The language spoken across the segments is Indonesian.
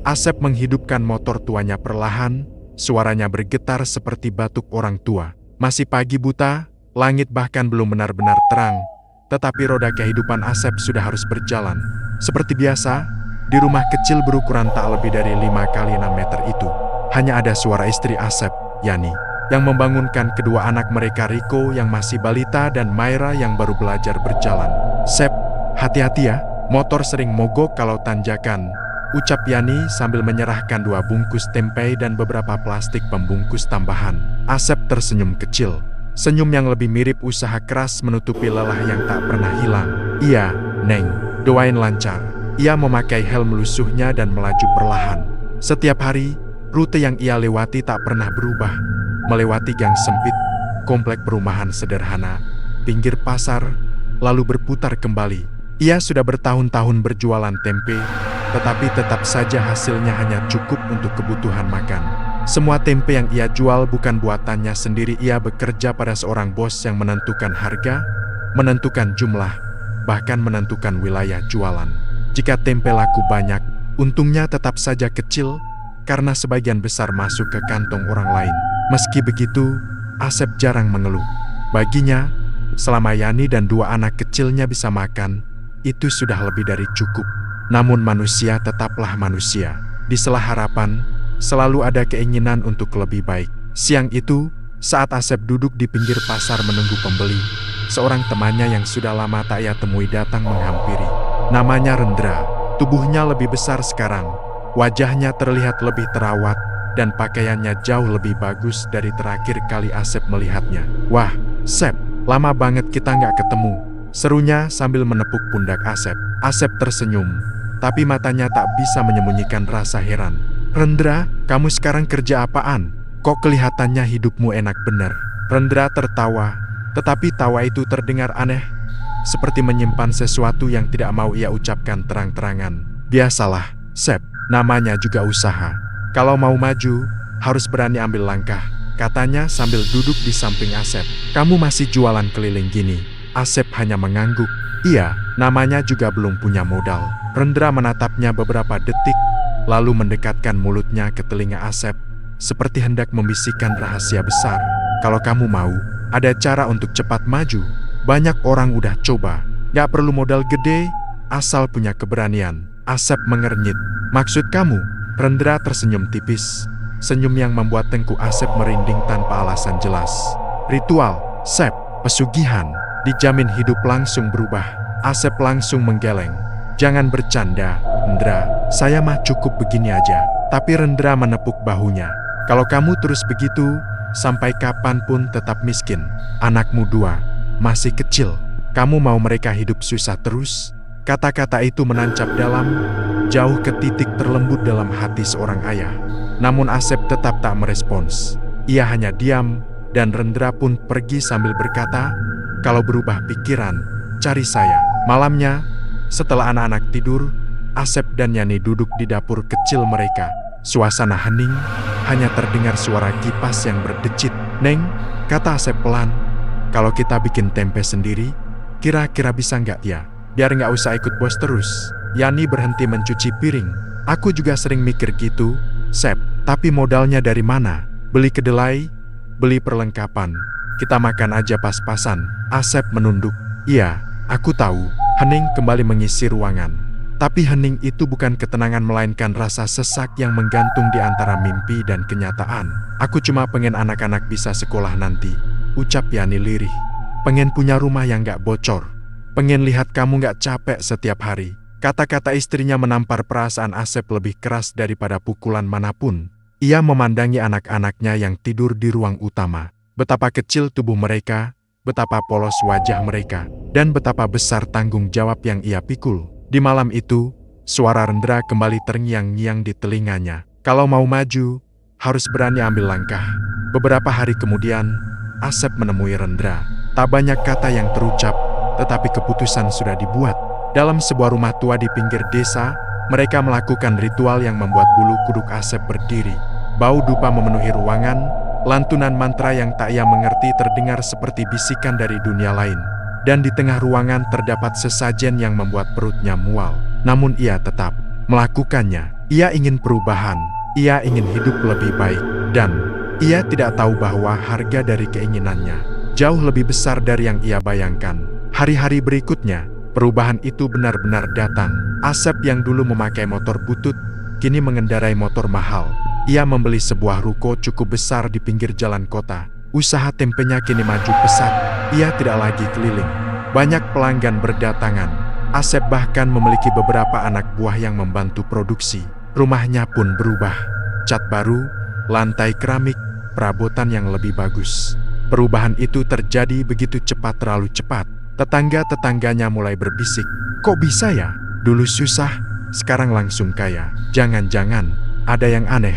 Asep menghidupkan motor tuanya perlahan, suaranya bergetar seperti batuk orang tua. Masih pagi buta, langit bahkan belum benar-benar terang, tetapi roda kehidupan Asep sudah harus berjalan. Seperti biasa, di rumah kecil berukuran tak lebih dari 5 kali 6 meter itu, hanya ada suara istri Asep, Yani, yang membangunkan kedua anak mereka, Riko yang masih balita dan Maira yang baru belajar berjalan. "Sep, hati-hati ya, motor sering mogok kalau tanjakan," ucap Yani sambil menyerahkan 2 bungkus tempe dan beberapa plastik pembungkus tambahan. Asep tersenyum kecil, senyum yang lebih mirip usaha keras menutupi lelah yang tak pernah hilang. "Iya, Neng, doain lancar." Ia memakai helm lusuhnya dan melaju perlahan. Setiap hari, rute yang ia lewati tak pernah berubah. Melewati gang sempit, komplek perumahan sederhana, pinggir pasar, lalu berputar kembali. Ia sudah bertahun-tahun berjualan tempe, tetapi tetap saja hasilnya hanya cukup untuk kebutuhan makan. Semua tempe yang ia jual bukan buatannya sendiri. Ia bekerja pada seorang bos yang menentukan harga, menentukan jumlah, bahkan menentukan wilayah jualan. Jika tempe laku banyak, untungnya tetap saja kecil, karena sebagian besar masuk ke kantong orang lain. Meski begitu, Asep jarang mengeluh. Baginya, selama Yani dan 2 anak kecilnya bisa makan, itu sudah lebih dari cukup. Namun manusia tetaplah manusia. Di sela harapan, selalu ada keinginan untuk lebih baik. Siang itu, saat Asep duduk di pinggir pasar menunggu pembeli, seorang temannya yang sudah lama tak ia temui datang menghampiri. Namanya Rendra. Tubuhnya lebih besar sekarang, wajahnya terlihat lebih terawat, dan pakaiannya jauh lebih bagus dari terakhir kali Asep melihatnya. "Wah, Sep, lama banget kita nggak ketemu," serunya sambil menepuk pundak Asep. Asep tersenyum, tapi matanya tak bisa menyembunyikan rasa heran. "Rendra, kamu sekarang kerja apaan? Kok kelihatannya hidupmu enak bener?" Rendra tertawa, tetapi tawa itu terdengar aneh, seperti menyimpan sesuatu yang tidak mau ia ucapkan terang-terangan. "Biasalah, Sep, namanya juga usaha. Kalau mau maju, harus berani ambil langkah," katanya sambil duduk di samping Asep. "Kamu masih jualan keliling gini?" Asep hanya mengangguk. "Iya, namanya juga belum punya modal." Rendra menatapnya beberapa detik, lalu mendekatkan mulutnya ke telinga Asep, seperti hendak membisikkan rahasia besar. "Kalau kamu mau, ada cara untuk cepat maju. Banyak orang udah coba. Gak perlu modal gede, asal punya keberanian." Asep mengernyit. "Maksud kamu?" Rendra tersenyum tipis, senyum yang membuat tengkuk Asep merinding tanpa alasan jelas. "Ritual, Sep, pesugihan, dijamin hidup langsung berubah." Asep langsung menggeleng. "Jangan bercanda, Rendra, saya mah cukup begini aja." Tapi Rendra menepuk bahunya. "Kalau kamu terus begitu, sampai kapanpun tetap miskin. Anakmu 2, masih kecil. Kamu mau mereka hidup susah terus?" Kata-kata itu menancap dalam, jauh ke titik terlembut dalam hati seorang ayah. Namun Asep tetap tak merespons. Ia hanya diam, dan Rendra pun pergi sambil berkata, "Kalau berubah pikiran, cari saya." Malamnya, setelah anak-anak tidur, Asep dan Yani duduk di dapur kecil mereka. Suasana hening, hanya terdengar suara kipas yang berdecit. "Neng," kata Asep pelan, "kalau kita bikin tempe sendiri, kira-kira bisa nggak ya? Biar nggak usah ikut bos terus." Yani berhenti mencuci piring. "Aku juga sering mikir gitu, Sep, tapi modalnya dari mana? Beli kedelai, beli perlengkapan. Kita makan aja pas-pasan." Asep menunduk. "Iya, aku tahu." Hening kembali mengisi ruangan. Tapi hening itu bukan ketenangan melainkan rasa sesak yang menggantung di antara mimpi dan kenyataan. "Aku cuma pengen anak-anak bisa sekolah nanti," ucap Yani lirih. "Pengen punya rumah yang gak bocor. Pengen lihat kamu gak capek setiap hari." Kata-kata istrinya menampar perasaan Asep lebih keras daripada pukulan manapun. Ia memandangi anak-anaknya yang tidur di ruang utama. Betapa kecil tubuh mereka, betapa polos wajah mereka, dan betapa besar tanggung jawab yang ia pikul. Di malam itu, suara Rendra kembali terngiang-ngiang di telinganya. Kalau mau maju, harus berani ambil langkah. Beberapa hari kemudian, Asep menemui Rendra. Tak banyak kata yang terucap, tetapi keputusan sudah dibuat. Dalam sebuah rumah tua di pinggir desa, mereka melakukan ritual yang membuat bulu kuduk Asep berdiri. Bau dupa memenuhi ruangan, lantunan mantra yang tak ia mengerti terdengar seperti bisikan dari dunia lain. Dan di tengah ruangan terdapat sesajen yang membuat perutnya mual. Namun ia tetap melakukannya. Ia ingin perubahan, ia ingin hidup lebih baik, dan ia tidak tahu bahwa harga dari keinginannya jauh lebih besar dari yang ia bayangkan. Hari-hari berikutnya, perubahan itu benar-benar datang. Asep yang dulu memakai motor butut, kini mengendarai motor mahal. Ia membeli sebuah ruko cukup besar di pinggir jalan kota. Usaha tempenya kini maju pesat. Ia tidak lagi keliling. Banyak pelanggan berdatangan. Asep bahkan memiliki beberapa anak buah yang membantu produksi. Rumahnya pun berubah. Cat baru, lantai keramik, perabotan yang lebih bagus. Perubahan itu terjadi begitu cepat, terlalu cepat. Tetangga-tetangganya mulai berbisik, "Kok bisa ya? Dulu susah, sekarang langsung kaya. Jangan-jangan ada yang aneh."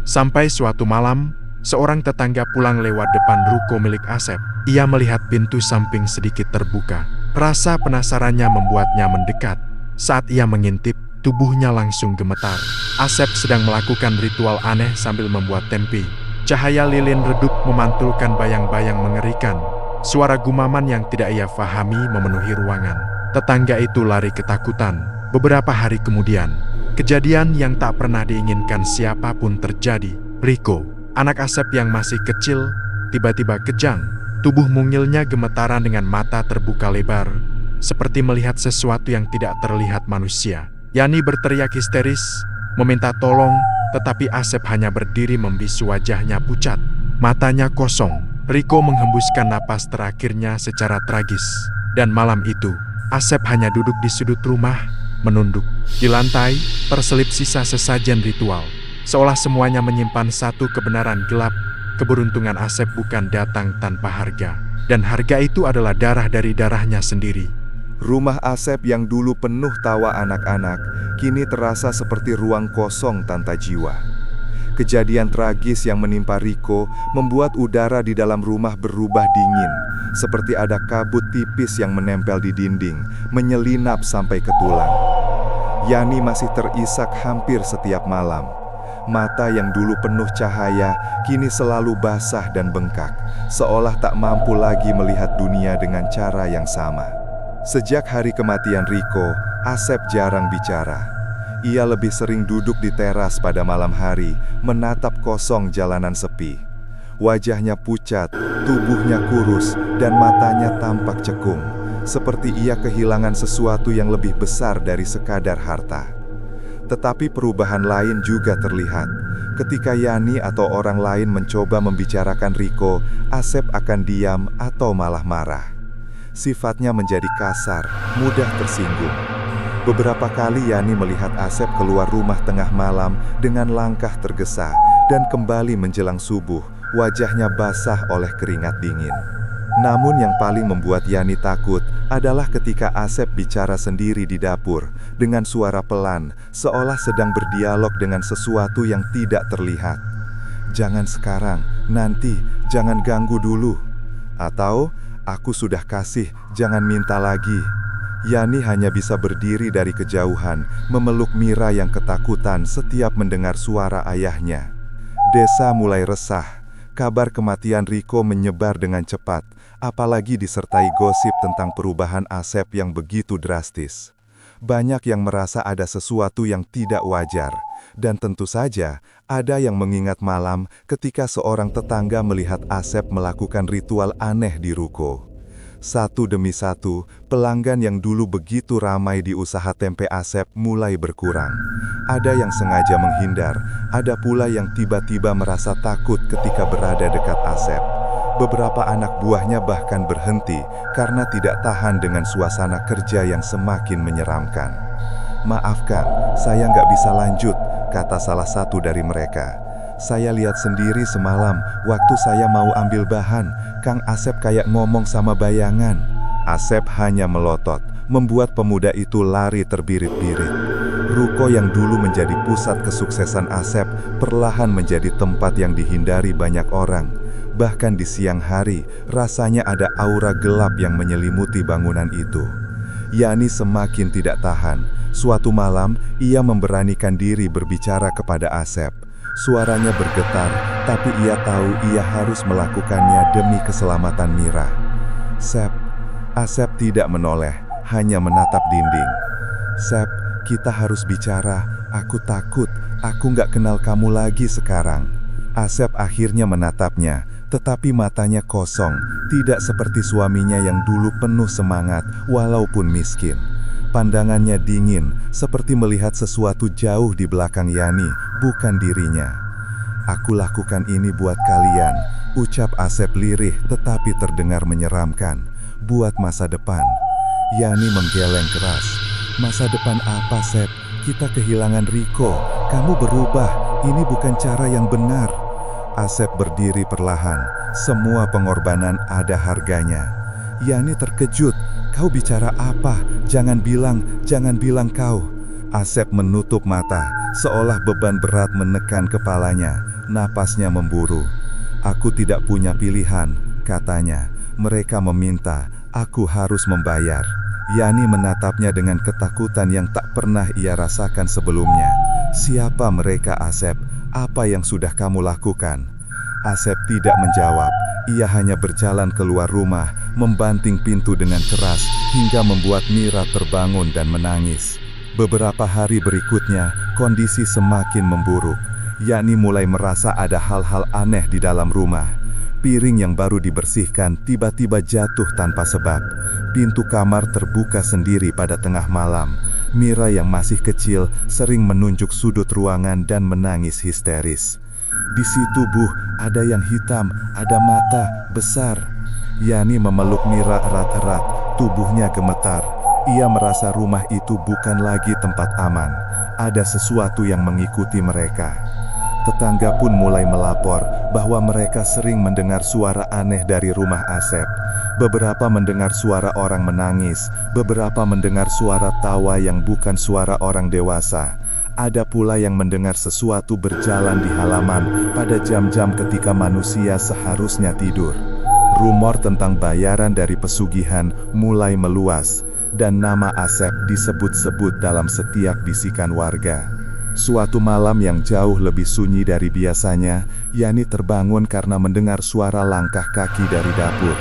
Sampai suatu malam, seorang tetangga pulang lewat depan ruko milik Asep. Ia melihat pintu samping sedikit terbuka. Rasa penasarannya membuatnya mendekat. Saat ia mengintip, tubuhnya langsung gemetar. Asep sedang melakukan ritual aneh sambil membuat tempe. Cahaya lilin redup memantulkan bayang-bayang mengerikan. Suara gumaman yang tidak ia fahami memenuhi ruangan. Tetangga itu lari ketakutan. Beberapa hari kemudian, kejadian yang tak pernah diinginkan siapapun terjadi. Riko, anak Asep yang masih kecil, tiba-tiba kejang. Tubuh mungilnya gemetaran dengan mata terbuka lebar, seperti melihat sesuatu yang tidak terlihat manusia. Yani berteriak histeris, meminta tolong, tetapi Asep hanya berdiri membisu, wajahnya pucat, matanya kosong. Riko menghembuskan napas terakhirnya secara tragis. Dan malam itu, Asep hanya duduk di sudut rumah, menunduk. Di lantai, terselip sisa sesajen ritual. Seolah semuanya menyimpan satu kebenaran gelap. Keberuntungan Asep bukan datang tanpa harga. Dan harga itu adalah darah dari darahnya sendiri. Rumah Asep yang dulu penuh tawa anak-anak, kini terasa seperti ruang kosong tanpa jiwa. Kejadian tragis yang menimpa Riko membuat udara di dalam rumah berubah dingin, seperti ada kabut tipis yang menempel di dinding, menyelinap sampai ke tulang. Yani masih terisak hampir setiap malam. Mata yang dulu penuh cahaya, kini selalu basah dan bengkak, seolah tak mampu lagi melihat dunia dengan cara yang sama. Sejak hari kematian Riko, Asep jarang bicara. Ia lebih sering duduk di teras pada malam hari, menatap kosong jalanan sepi. Wajahnya pucat, tubuhnya kurus, dan matanya tampak cekung, seperti ia kehilangan sesuatu yang lebih besar dari sekadar harta. Tetapi perubahan lain juga terlihat. Ketika Yani atau orang lain mencoba membicarakan Riko, Asep akan diam atau malah marah. Sifatnya menjadi kasar, mudah tersinggung. Beberapa kali Yani melihat Asep keluar rumah tengah malam dengan langkah tergesa dan kembali menjelang subuh, wajahnya basah oleh keringat dingin. Namun yang paling membuat Yani takut adalah ketika Asep bicara sendiri di dapur dengan suara pelan, seolah sedang berdialog dengan sesuatu yang tidak terlihat. "Jangan sekarang, nanti, jangan ganggu dulu." Atau, "Aku sudah kasih, jangan minta lagi." Yani hanya bisa berdiri dari kejauhan, memeluk Mira yang ketakutan setiap mendengar suara ayahnya. Desa mulai resah. Kabar kematian Riko menyebar dengan cepat, apalagi disertai gosip tentang perubahan Asep yang begitu drastis. Banyak yang merasa ada sesuatu yang tidak wajar, dan tentu saja ada yang mengingat malam ketika seorang tetangga melihat Asep melakukan ritual aneh di ruko. Satu demi satu, pelanggan yang dulu begitu ramai di usaha tempe Asep mulai berkurang. Ada yang sengaja menghindar, ada pula yang tiba-tiba merasa takut ketika berada dekat Asep. Beberapa anak buahnya bahkan berhenti karena tidak tahan dengan suasana kerja yang semakin menyeramkan. "Maafkan, saya nggak bisa lanjut," kata salah satu dari mereka. "Saya lihat sendiri semalam, waktu saya mau ambil bahan, Kang Asep kayak ngomong sama bayangan." Asep hanya melotot, membuat pemuda itu lari terbirit-birit. Ruko yang dulu menjadi pusat kesuksesan Asep, perlahan menjadi tempat yang dihindari banyak orang. Bahkan di siang hari, rasanya ada aura gelap yang menyelimuti bangunan itu. Yani semakin tidak tahan. Suatu malam, ia memberanikan diri berbicara kepada Asep. Suaranya bergetar, tapi ia tahu ia harus melakukannya demi keselamatan Mira. "Sep." Asep tidak menoleh, hanya menatap dinding. "Sep, kita harus bicara, aku takut," Aku nggak kenal kamu lagi sekarang. Asep akhirnya menatapnya, tetapi matanya kosong, tidak seperti suaminya yang dulu penuh semangat walaupun miskin. Pandangannya dingin, seperti melihat sesuatu jauh di belakang Yani, bukan dirinya. Aku lakukan ini buat kalian, ucap Asep lirih tetapi terdengar menyeramkan. Buat masa depan. Yani menggeleng keras. Masa depan apa, Sep? Kita kehilangan Riko. Kamu berubah. Ini bukan cara yang benar. Asep berdiri perlahan. Semua pengorbanan ada harganya. Yani terkejut. Kau bicara apa? Jangan bilang kau. Asep menutup mata, seolah beban berat menekan kepalanya. Napasnya memburu. Aku tidak punya pilihan, katanya. Mereka meminta, aku harus membayar. Yani menatapnya dengan ketakutan yang tak pernah ia rasakan sebelumnya. Siapa mereka, Asep? Apa yang sudah kamu lakukan? Asep tidak menjawab. Ia hanya berjalan keluar rumah, membanting pintu dengan keras, hingga membuat Mira terbangun dan menangis. Beberapa hari berikutnya, kondisi semakin memburuk. Yani mulai merasa ada hal-hal aneh di dalam rumah. Piring yang baru dibersihkan tiba-tiba jatuh tanpa sebab. Pintu kamar terbuka sendiri pada tengah malam. Mira yang masih kecil sering menunjuk sudut ruangan dan menangis histeris. Di situ, Bu, ada yang hitam, ada mata besar. Yani memeluk Mira erat-erat, tubuhnya gemetar. Ia merasa rumah itu bukan lagi tempat aman. Ada sesuatu yang mengikuti mereka. Tetangga pun mulai melapor bahwa mereka sering mendengar suara aneh dari rumah Asep. Beberapa mendengar suara orang menangis, beberapa mendengar suara tawa yang bukan suara orang dewasa. Ada pula yang mendengar sesuatu berjalan di halaman pada jam-jam ketika manusia seharusnya tidur. Rumor tentang bayaran dari pesugihan mulai meluas, dan nama Asep disebut-sebut dalam setiap bisikan warga. Suatu malam yang jauh lebih sunyi dari biasanya, Yani terbangun karena mendengar suara langkah kaki dari dapur.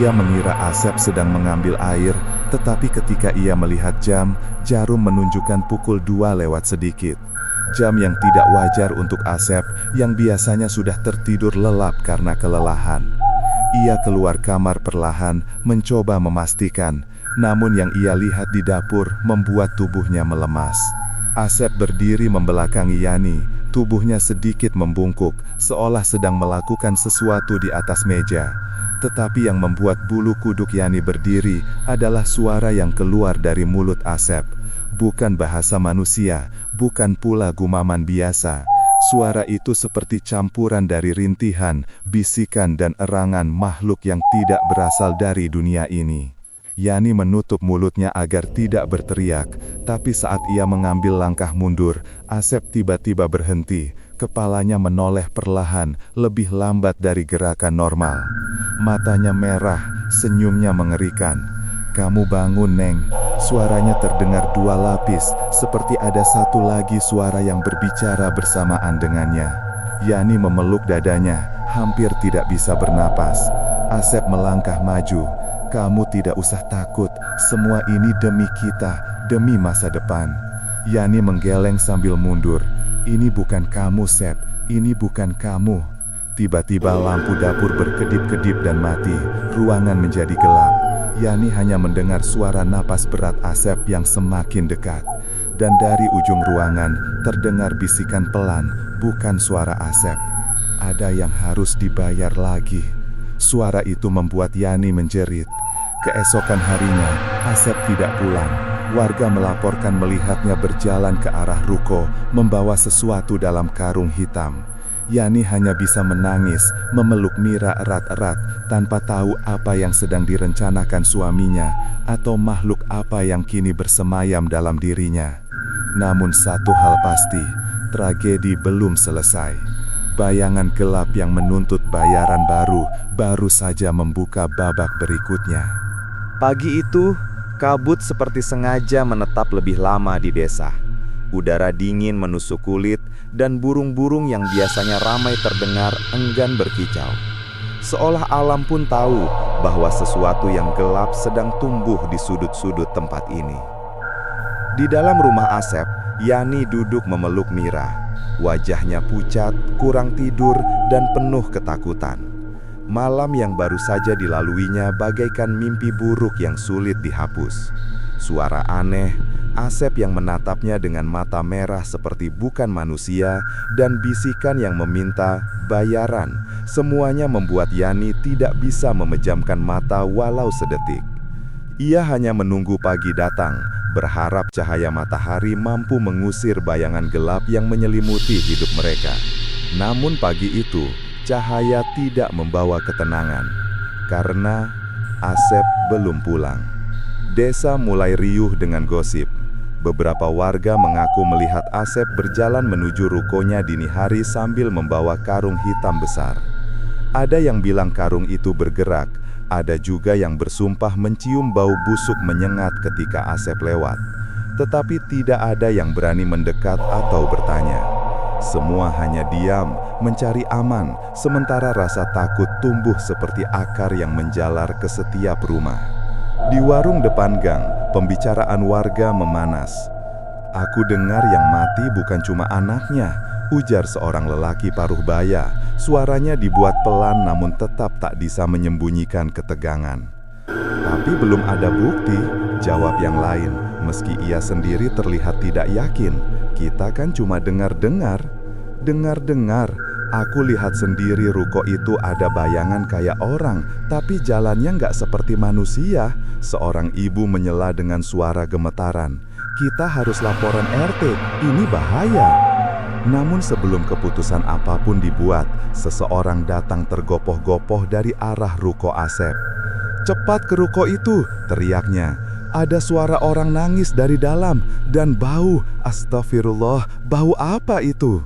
Ia mengira Asep sedang mengambil air, tetapi ketika ia melihat jam, jarum menunjukkan pukul 2 lewat sedikit. Jam yang tidak wajar untuk Asep, yang biasanya sudah tertidur lelap karena kelelahan. Ia keluar kamar perlahan, mencoba memastikan, namun yang ia lihat di dapur membuat tubuhnya melemas. Asep berdiri membelakangi Yani, tubuhnya sedikit membungkuk, seolah sedang melakukan sesuatu di atas meja. Tetapi yang membuat bulu kuduk Yani berdiri adalah suara yang keluar dari mulut Asep. Bukan bahasa manusia, bukan pula gumaman biasa. Suara itu seperti campuran dari rintihan, bisikan dan erangan makhluk yang tidak berasal dari dunia ini. Yani menutup mulutnya agar tidak berteriak, tapi saat ia mengambil langkah mundur, Asep tiba-tiba berhenti. Kepalanya menoleh perlahan, lebih lambat dari gerakan normal. Matanya merah, senyumnya mengerikan. "Kamu bangun, Neng." Suaranya terdengar dua lapis, seperti ada satu lagi suara yang berbicara bersamaan dengannya. Yani memeluk dadanya, hampir tidak bisa bernapas. Asep melangkah maju. "Kamu tidak usah takut, semua ini demi kita, demi masa depan." Yani menggeleng sambil mundur. "Ini bukan kamu, Sep, ini bukan kamu." Tiba-tiba lampu dapur berkedip-kedip dan mati, ruangan menjadi gelap. Yani hanya mendengar suara napas berat Asep yang semakin dekat. Dan dari ujung ruangan terdengar bisikan pelan, bukan suara Asep. "Ada yang harus dibayar lagi." Suara itu membuat Yani menjerit. Keesokan harinya, Asep tidak pulang. Warga melaporkan melihatnya berjalan ke arah ruko, membawa sesuatu dalam karung hitam. Yani hanya bisa menangis, memeluk Mira erat-erat, tanpa tahu apa yang sedang direncanakan suaminya, atau makhluk apa yang kini bersemayam dalam dirinya. Namun satu hal pasti, tragedi belum selesai. Bayangan gelap yang menuntut bayaran baru saja membuka babak berikutnya. Pagi itu, kabut seperti sengaja menetap lebih lama di desa. Udara dingin menusuk kulit, dan burung-burung yang biasanya ramai terdengar enggan berkicau. Seolah alam pun tahu bahwa sesuatu yang gelap sedang tumbuh di sudut-sudut tempat ini. Di dalam rumah Asep, Yani duduk memeluk Mira. Wajahnya pucat, kurang tidur, dan penuh ketakutan. Malam yang baru saja dilaluinya bagaikan mimpi buruk yang sulit dihapus. Suara aneh, Asep yang menatapnya dengan mata merah seperti bukan manusia, dan bisikan yang meminta bayaran, semuanya membuat Yani tidak bisa memejamkan mata walau sedetik. Ia hanya menunggu pagi datang, berharap cahaya matahari mampu mengusir bayangan gelap yang menyelimuti hidup mereka. Namun pagi itu, cahaya tidak membawa ketenangan, karena Asep belum pulang. Desa mulai riuh dengan gosip. Beberapa warga mengaku melihat Asep berjalan menuju rukonya dini hari sambil membawa karung hitam besar. Ada yang bilang karung itu bergerak, ada juga yang bersumpah mencium bau busuk menyengat ketika Asep lewat. Tetapi tidak ada yang berani mendekat atau bertanya. Semua hanya diam, mencari aman, sementara rasa takut tumbuh seperti akar yang menjalar ke setiap rumah. Di warung depan gang, pembicaraan warga memanas. "Aku dengar yang mati bukan cuma anaknya," ujar seorang lelaki paruh baya. Suaranya dibuat pelan namun tetap tak bisa menyembunyikan ketegangan. "Tapi belum ada bukti," jawab yang lain, meski ia sendiri terlihat tidak yakin. "Kita kan cuma dengar-dengar." "Dengar-dengar, aku lihat sendiri ruko itu ada bayangan kayak orang, tapi jalannya nggak seperti manusia," seorang ibu menyela dengan suara gemetaran. "Kita harus laporan RT, ini bahaya." Namun sebelum keputusan apapun dibuat, seseorang datang tergopoh-gopoh dari arah ruko Asep. "Cepat ke ruko itu," teriaknya. "Ada suara orang nangis dari dalam, dan bau, astagfirullah, bau apa itu?"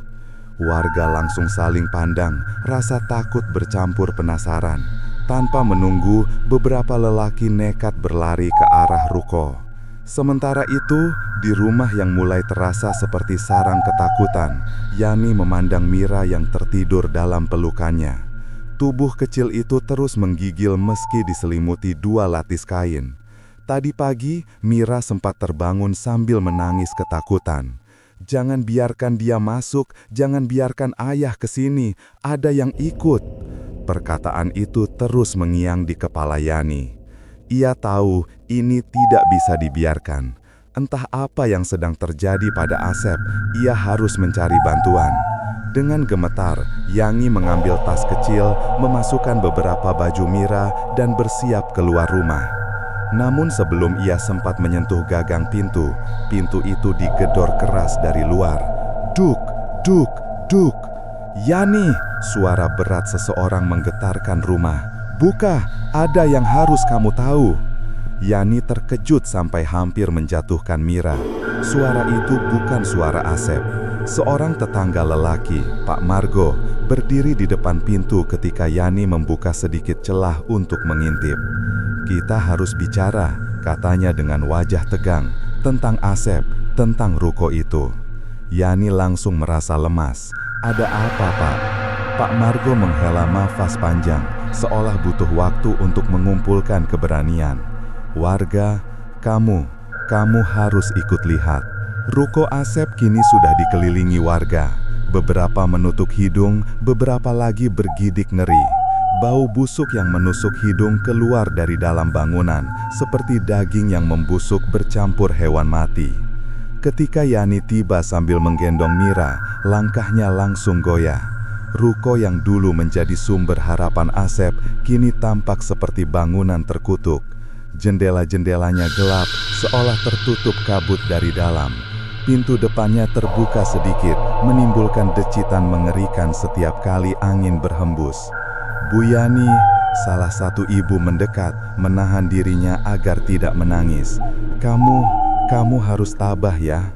Warga langsung saling pandang, rasa takut bercampur penasaran. Tanpa menunggu, beberapa lelaki nekat berlari ke arah ruko. Sementara itu, di rumah yang mulai terasa seperti sarang ketakutan, Yani memandang Mira yang tertidur dalam pelukannya. Tubuh kecil itu terus menggigil meski diselimuti 2 lapis kain. Tadi pagi, Mira sempat terbangun sambil menangis ketakutan. "Jangan biarkan dia masuk, jangan biarkan ayah ke sini, ada yang ikut." Perkataan itu terus mengiang di kepala Yani. Ia tahu ini tidak bisa dibiarkan. Entah apa yang sedang terjadi pada Asep, ia harus mencari bantuan. Dengan gemetar, Yani mengambil tas kecil, memasukkan beberapa baju Mira, dan bersiap keluar rumah. Namun sebelum ia sempat menyentuh gagang pintu, pintu itu digedor keras dari luar. "Duk, duk, duk." "Yani!" Suara berat seseorang menggetarkan rumah. "Buka, ada yang harus kamu tahu." Yani terkejut sampai hampir menjatuhkan Mira. Suara itu bukan suara Asep. Seorang tetangga lelaki, Pak Margo, berdiri di depan pintu ketika Yani membuka sedikit celah untuk mengintip. "Kita harus bicara," katanya dengan wajah tegang, "tentang Asep, tentang ruko itu." Yani langsung merasa lemas. "Ada apa, Pak?" Pak Margo menghela nafas panjang, seolah butuh waktu untuk mengumpulkan keberanian. "Warga, kamu harus ikut lihat. Ruko Asep kini sudah dikelilingi warga. Beberapa menutup hidung, beberapa lagi bergidik ngeri. Bau busuk yang menusuk hidung keluar dari dalam bangunan, seperti daging yang membusuk bercampur hewan mati." Ketika Yani tiba sambil menggendong Mira, langkahnya langsung goyah. Ruko yang dulu menjadi sumber harapan Asep, kini tampak seperti bangunan terkutuk. Jendela-jendelanya gelap, seolah tertutup kabut dari dalam. Pintu depannya terbuka sedikit, menimbulkan decitan mengerikan setiap kali angin berhembus. Bu Yani, salah satu ibu mendekat, menahan dirinya agar tidak menangis. Kamu harus tabah ya."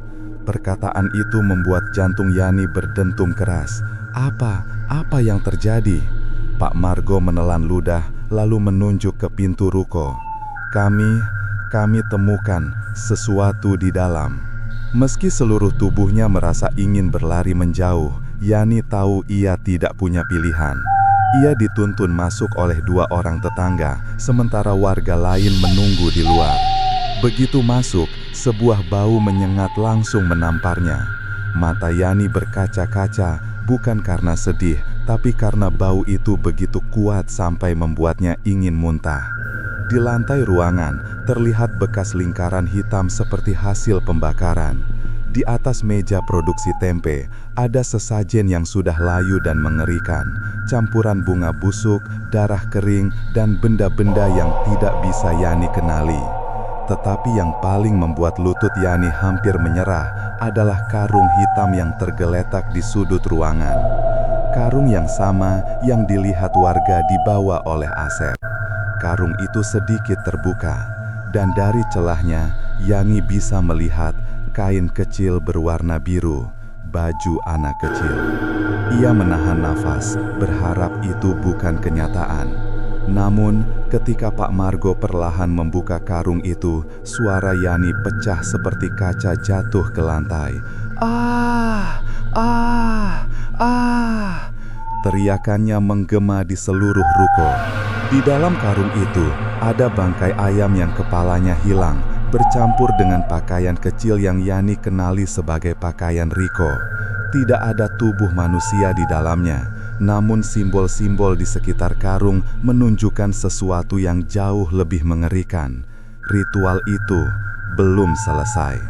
Perkataan itu membuat jantung Yani berdentum keras. Apa yang terjadi?" Pak Margo menelan ludah, lalu menunjuk ke pintu ruko. Kami temukan sesuatu di dalam." Meski seluruh tubuhnya merasa ingin berlari menjauh, Yani tahu ia tidak punya pilihan. Ia dituntun masuk oleh 2 orang tetangga, sementara warga lain menunggu di luar. Begitu masuk, sebuah bau menyengat langsung menamparnya. Mata Yani berkaca-kaca, bukan karena sedih, tapi karena bau itu begitu kuat sampai membuatnya ingin muntah. Di lantai ruangan, terlihat bekas lingkaran hitam seperti hasil pembakaran. Di atas meja produksi tempe, ada sesajen yang sudah layu dan mengerikan. Campuran bunga busuk, darah kering, dan benda-benda yang tidak bisa Yani kenali. Tetapi yang paling membuat lutut Yani hampir menyerah adalah karung hitam yang tergeletak di sudut ruangan. Karung yang sama yang dilihat warga dibawa oleh Asep. Karung itu sedikit terbuka, dan dari celahnya Yani bisa melihat kain kecil berwarna biru, baju anak kecil. Ia menahan nafas, berharap itu bukan kenyataan. Namun, ketika Pak Margo perlahan membuka karung itu, suara Yani pecah seperti kaca jatuh ke lantai. "Ah! Ah! Ah!" Teriakannya menggema di seluruh ruko. Di dalam karung itu, ada bangkai ayam yang kepalanya hilang, bercampur dengan pakaian kecil yang Yani kenali sebagai pakaian Riko. Tidak ada tubuh manusia di dalamnya, namun simbol-simbol di sekitar karung menunjukkan sesuatu yang jauh lebih mengerikan. Ritual itu belum selesai.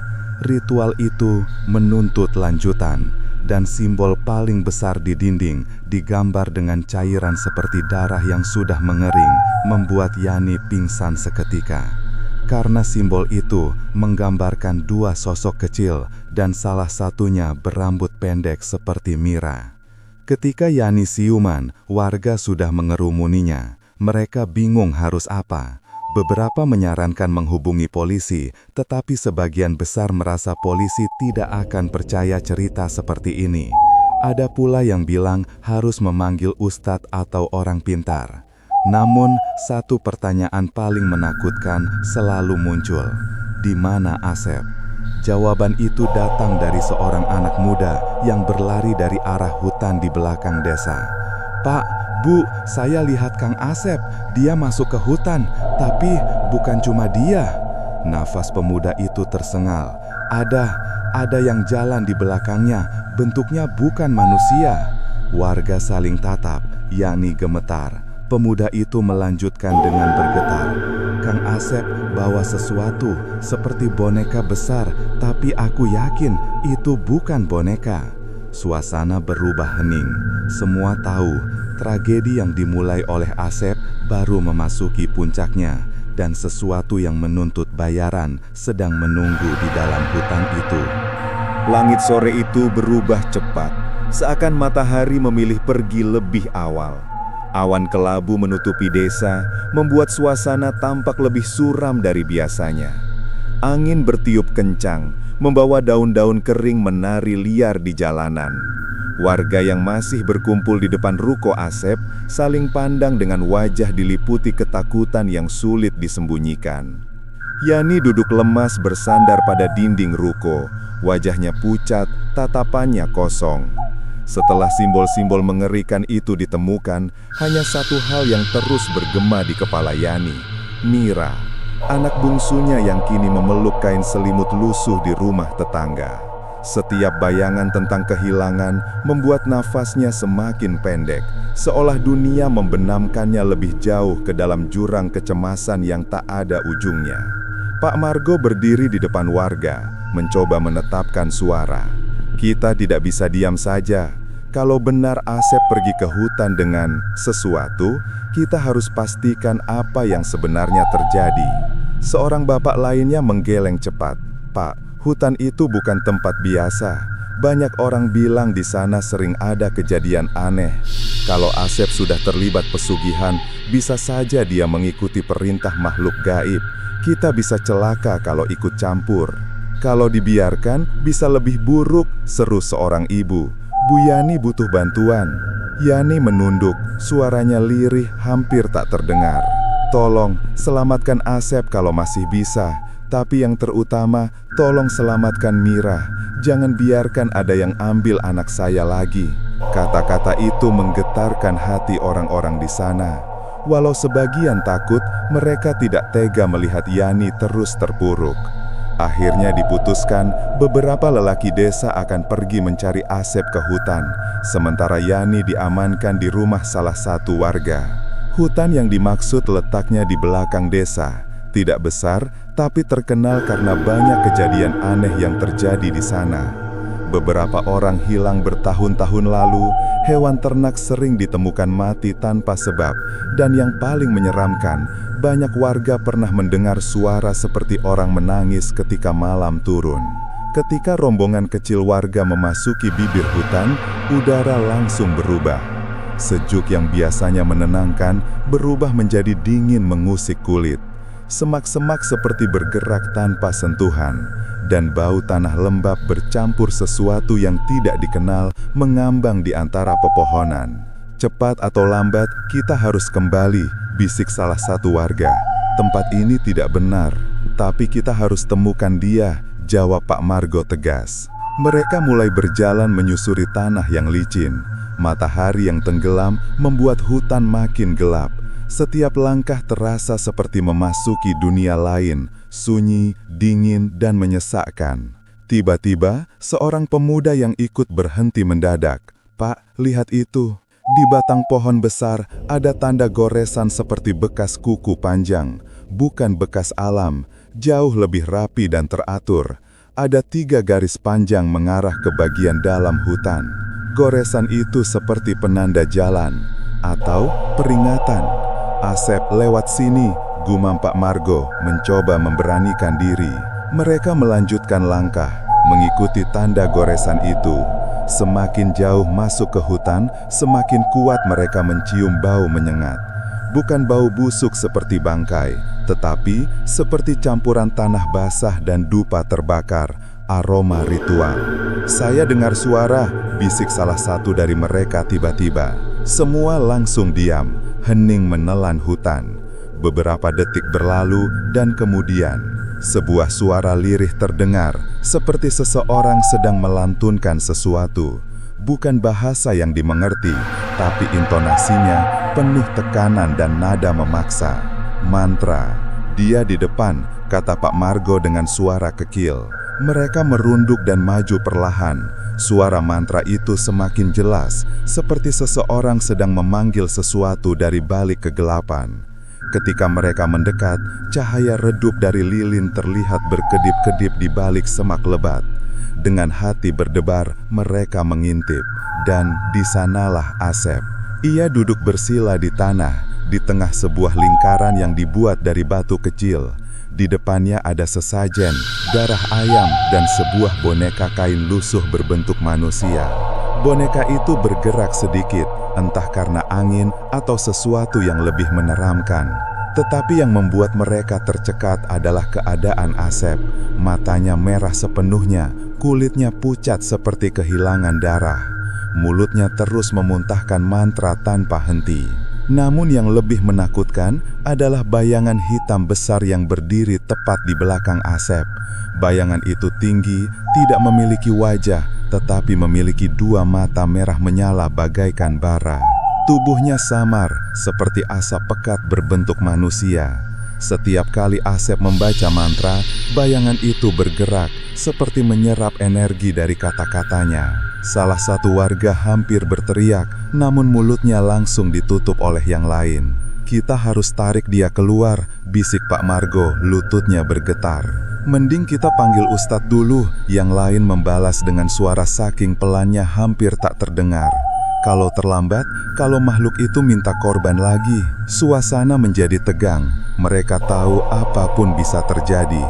Ritual itu menuntut lanjutan, dan simbol paling besar di dinding digambar dengan cairan seperti darah yang sudah mengering, membuat Yani pingsan seketika. Karena simbol itu menggambarkan dua sosok kecil dan salah satunya berambut pendek seperti Mira. Ketika Yani siuman, warga sudah mengerumuninya. Mereka bingung harus apa. Beberapa menyarankan menghubungi polisi, tetapi sebagian besar merasa polisi tidak akan percaya cerita seperti ini. Ada pula yang bilang harus memanggil ustadz atau orang pintar. Namun, satu pertanyaan paling menakutkan selalu muncul. Di mana Asep? Jawaban itu datang dari seorang anak muda yang berlari dari arah hutan di belakang desa. "Pak, Bu, saya lihat Kang Asep. Dia masuk ke hutan, tapi bukan cuma dia." Nafas pemuda itu tersengal. Ada yang jalan di belakangnya, bentuknya bukan manusia. Warga saling tatap, Yani gemetar. Pemuda itu melanjutkan dengan bergetar. "Kang Asep bawa sesuatu seperti boneka besar, tapi aku yakin itu bukan boneka." Suasana berubah hening. Semua tahu tragedi yang dimulai oleh Asep baru memasuki puncaknya, dan sesuatu yang menuntut bayaran sedang menunggu di dalam hutan itu. Langit sore itu berubah cepat, seakan matahari memilih pergi lebih awal. Awan kelabu menutupi desa, membuat suasana tampak lebih suram dari biasanya. Angin bertiup kencang, membawa daun-daun kering menari liar di jalanan. Warga yang masih berkumpul di depan ruko Asep saling pandang dengan wajah diliputi ketakutan yang sulit disembunyikan. Yani duduk lemas bersandar pada dinding ruko, wajahnya pucat, tatapannya kosong. Setelah simbol-simbol mengerikan itu ditemukan, hanya satu hal yang terus bergema di kepala Yani. Mira, anak bungsunya yang kini memeluk kain selimut lusuh di rumah tetangga. Setiap bayangan tentang kehilangan membuat nafasnya semakin pendek, seolah dunia membenamkannya lebih jauh ke dalam jurang kecemasan yang tak ada ujungnya. Pak Margo berdiri di depan warga, mencoba menetapkan suara. "Kita tidak bisa diam saja. Kalau benar Asep pergi ke hutan dengan sesuatu, kita harus pastikan apa yang sebenarnya terjadi." Seorang bapak lainnya menggeleng cepat. "Pak, hutan itu bukan tempat biasa. Banyak orang bilang di sana sering ada kejadian aneh. Kalau Asep sudah terlibat pesugihan, bisa saja dia mengikuti perintah makhluk gaib. Kita bisa celaka kalau ikut campur. Kalau dibiarkan, bisa lebih buruk," seru seorang ibu. "Bu Yani butuh bantuan." Yani menunduk, suaranya lirih hampir tak terdengar. "Tolong, selamatkan Asep kalau masih bisa. Tapi yang terutama, tolong selamatkan Mira. Jangan biarkan ada yang ambil anak saya lagi." Kata-kata itu menggetarkan hati orang-orang di sana. Walau sebagian takut, mereka tidak tega melihat Yani terus terpuruk. Akhirnya diputuskan, beberapa lelaki desa akan pergi mencari Asep ke hutan, sementara Yani diamankan di rumah salah satu warga. Hutan yang dimaksud letaknya di belakang desa. Tidak besar, tapi terkenal karena banyak kejadian aneh yang terjadi di sana. Beberapa orang hilang bertahun-tahun lalu, hewan ternak sering ditemukan mati tanpa sebab, dan yang paling menyeramkan, banyak warga pernah mendengar suara seperti orang menangis ketika malam turun. Ketika rombongan kecil warga memasuki bibir hutan, udara langsung berubah. Sejuk yang biasanya menenangkan, berubah menjadi dingin mengusik kulit. Semak-semak seperti bergerak tanpa sentuhan, dan bau tanah lembab bercampur sesuatu yang tidak dikenal mengambang di antara pepohonan. "Cepat atau lambat, kita harus kembali," bisik salah satu warga. "Tempat ini tidak benar, tapi kita harus temukan dia," jawab Pak Margo tegas. Mereka mulai berjalan menyusuri tanah yang licin. Matahari yang tenggelam membuat hutan makin gelap. Setiap langkah terasa seperti memasuki dunia lain, sunyi, dingin, dan menyesakkan. Tiba-tiba, seorang pemuda yang ikut berhenti mendadak. "Pak, lihat itu. Di batang pohon besar ada tanda goresan seperti bekas kuku panjang. Bukan bekas alam, jauh lebih rapi dan teratur. Ada 3 garis panjang mengarah ke bagian dalam hutan. Goresan itu seperti penanda jalan atau peringatan." "Asep, lewat sini," gumam Pak Margo, mencoba memberanikan diri. Mereka melanjutkan langkah, mengikuti tanda goresan itu. Semakin jauh masuk ke hutan, semakin kuat mereka mencium bau menyengat. Bukan bau busuk seperti bangkai, tetapi seperti campuran tanah basah dan dupa terbakar, aroma ritual. "Saya dengar suara," bisik salah satu dari mereka tiba-tiba. Semua langsung diam, hening menelan hutan. Beberapa detik berlalu dan kemudian, sebuah suara lirih terdengar, seperti seseorang sedang melantunkan sesuatu. Bukan bahasa yang dimengerti, tapi intonasinya penuh tekanan dan nada memaksa. "Mantra." "Dia di depan," kata Pak Margo dengan suara kekil. Mereka merunduk dan maju perlahan. Suara mantra itu semakin jelas, seperti seseorang sedang memanggil sesuatu dari balik kegelapan. Ketika mereka mendekat, cahaya redup dari lilin terlihat berkedip-kedip di balik semak lebat. Dengan hati berdebar, mereka mengintip, dan di sanalah Asep. Ia duduk bersila di tanah, di tengah sebuah lingkaran yang dibuat dari batu kecil. Di depannya ada sesajen, darah ayam, dan sebuah boneka kain lusuh berbentuk manusia. Boneka itu bergerak sedikit, entah karena angin atau sesuatu yang lebih meneramkan. Tetapi yang membuat mereka tercekat adalah keadaan Asep. Matanya merah sepenuhnya, kulitnya pucat seperti kehilangan darah. Mulutnya terus memuntahkan mantra tanpa henti. Namun yang lebih menakutkan adalah bayangan hitam besar yang berdiri tepat di belakang Asep. Bayangan itu tinggi, tidak memiliki wajah, tetapi memiliki 2 mata merah menyala bagaikan bara. Tubuhnya samar, seperti asap pekat berbentuk manusia. Setiap kali Asep membaca mantra, bayangan itu bergerak, seperti menyerap energi dari kata-katanya. Salah satu warga hampir berteriak, namun mulutnya langsung ditutup oleh yang lain. "Kita harus tarik dia keluar," bisik Pak Margo, lututnya bergetar. "Mending kita panggil Ustadz dulu," yang lain membalas dengan suara saking pelannya hampir tak terdengar. "Kalau terlambat, kalau makhluk itu minta korban lagi." Suasana menjadi tegang. Mereka tahu apapun bisa terjadi.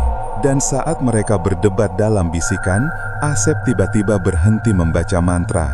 Dan saat mereka berdebat dalam bisikan, Asep tiba-tiba berhenti membaca mantra.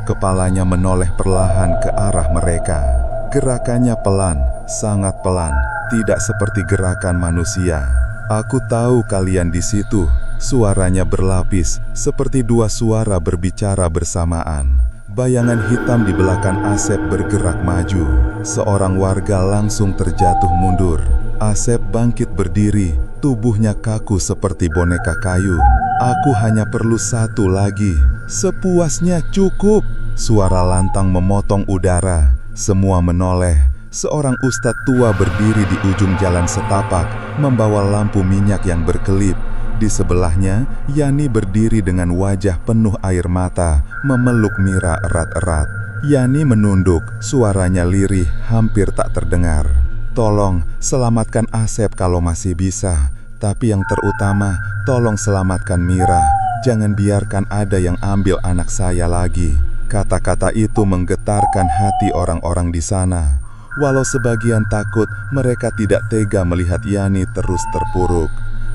Kepalanya menoleh perlahan ke arah mereka. Gerakannya pelan, sangat pelan, tidak seperti gerakan manusia. "Aku tahu kalian di situ." Suaranya berlapis, seperti 2 suara berbicara bersamaan. Bayangan hitam di belakang Asep bergerak maju. Seorang warga langsung terjatuh mundur. Asep bangkit berdiri, tubuhnya kaku seperti boneka kayu. "Aku hanya perlu 1 lagi." "Sepuasnya cukup." Suara lantang memotong udara. Semua menoleh. Seorang ustadz tua berdiri di ujung jalan setapak, membawa lampu minyak yang berkelip. Di sebelahnya, Yani berdiri dengan wajah penuh air mata, memeluk Mira erat-erat. Yani menunduk, suaranya lirih, hampir tak terdengar. "Tolong, selamatkan Asep kalau masih bisa. Tapi yang terutama, tolong selamatkan Mira. Jangan biarkan ada yang ambil anak saya lagi." Kata-kata itu menggetarkan hati orang-orang di sana. Walau sebagian takut, mereka tidak tega melihat Yani terus terpuruk.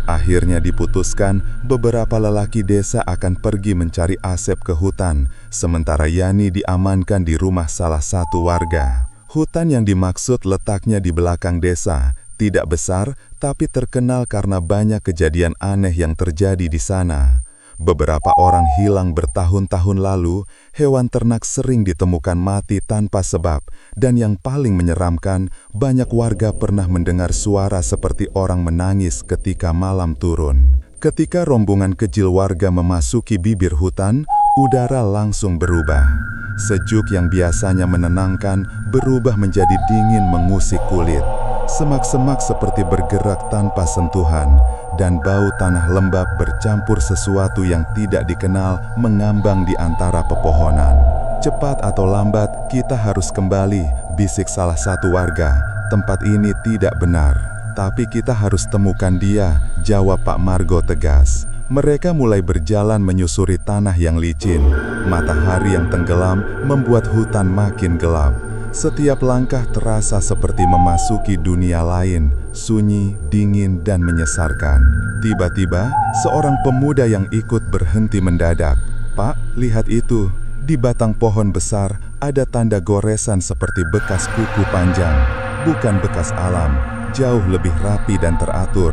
Akhirnya diputuskan beberapa lelaki desa akan pergi mencari Asep ke hutan, sementara Yani diamankan di rumah salah satu warga. Hutan yang dimaksud letaknya di belakang desa, tidak besar tapi terkenal karena banyak kejadian aneh yang terjadi di sana. Beberapa orang hilang bertahun-tahun lalu, hewan ternak sering ditemukan mati tanpa sebab, dan yang paling menyeramkan, banyak warga pernah mendengar suara seperti orang menangis ketika malam turun. Ketika rombongan kecil warga memasuki bibir hutan, udara langsung berubah. Sejuk yang biasanya menenangkan berubah menjadi dingin mengusik kulit. Semak-semak seperti bergerak tanpa sentuhan, dan bau tanah lembab bercampur sesuatu yang tidak dikenal mengambang di antara pepohonan. "Cepat atau lambat, kita harus kembali," bisik salah satu warga. "Tempat ini tidak benar." "Tapi kita harus temukan dia," jawab Pak Margo tegas. Mereka mulai berjalan menyusuri tanah yang licin. Matahari yang tenggelam membuat hutan makin gelap. Setiap langkah terasa seperti memasuki dunia lain, sunyi, dingin, dan menyesarkan. Tiba-tiba, seorang pemuda yang ikut berhenti mendadak. "Pak, lihat itu. Di batang pohon besar ada tanda goresan seperti bekas kuku panjang. Bukan bekas alam, jauh lebih rapi dan teratur.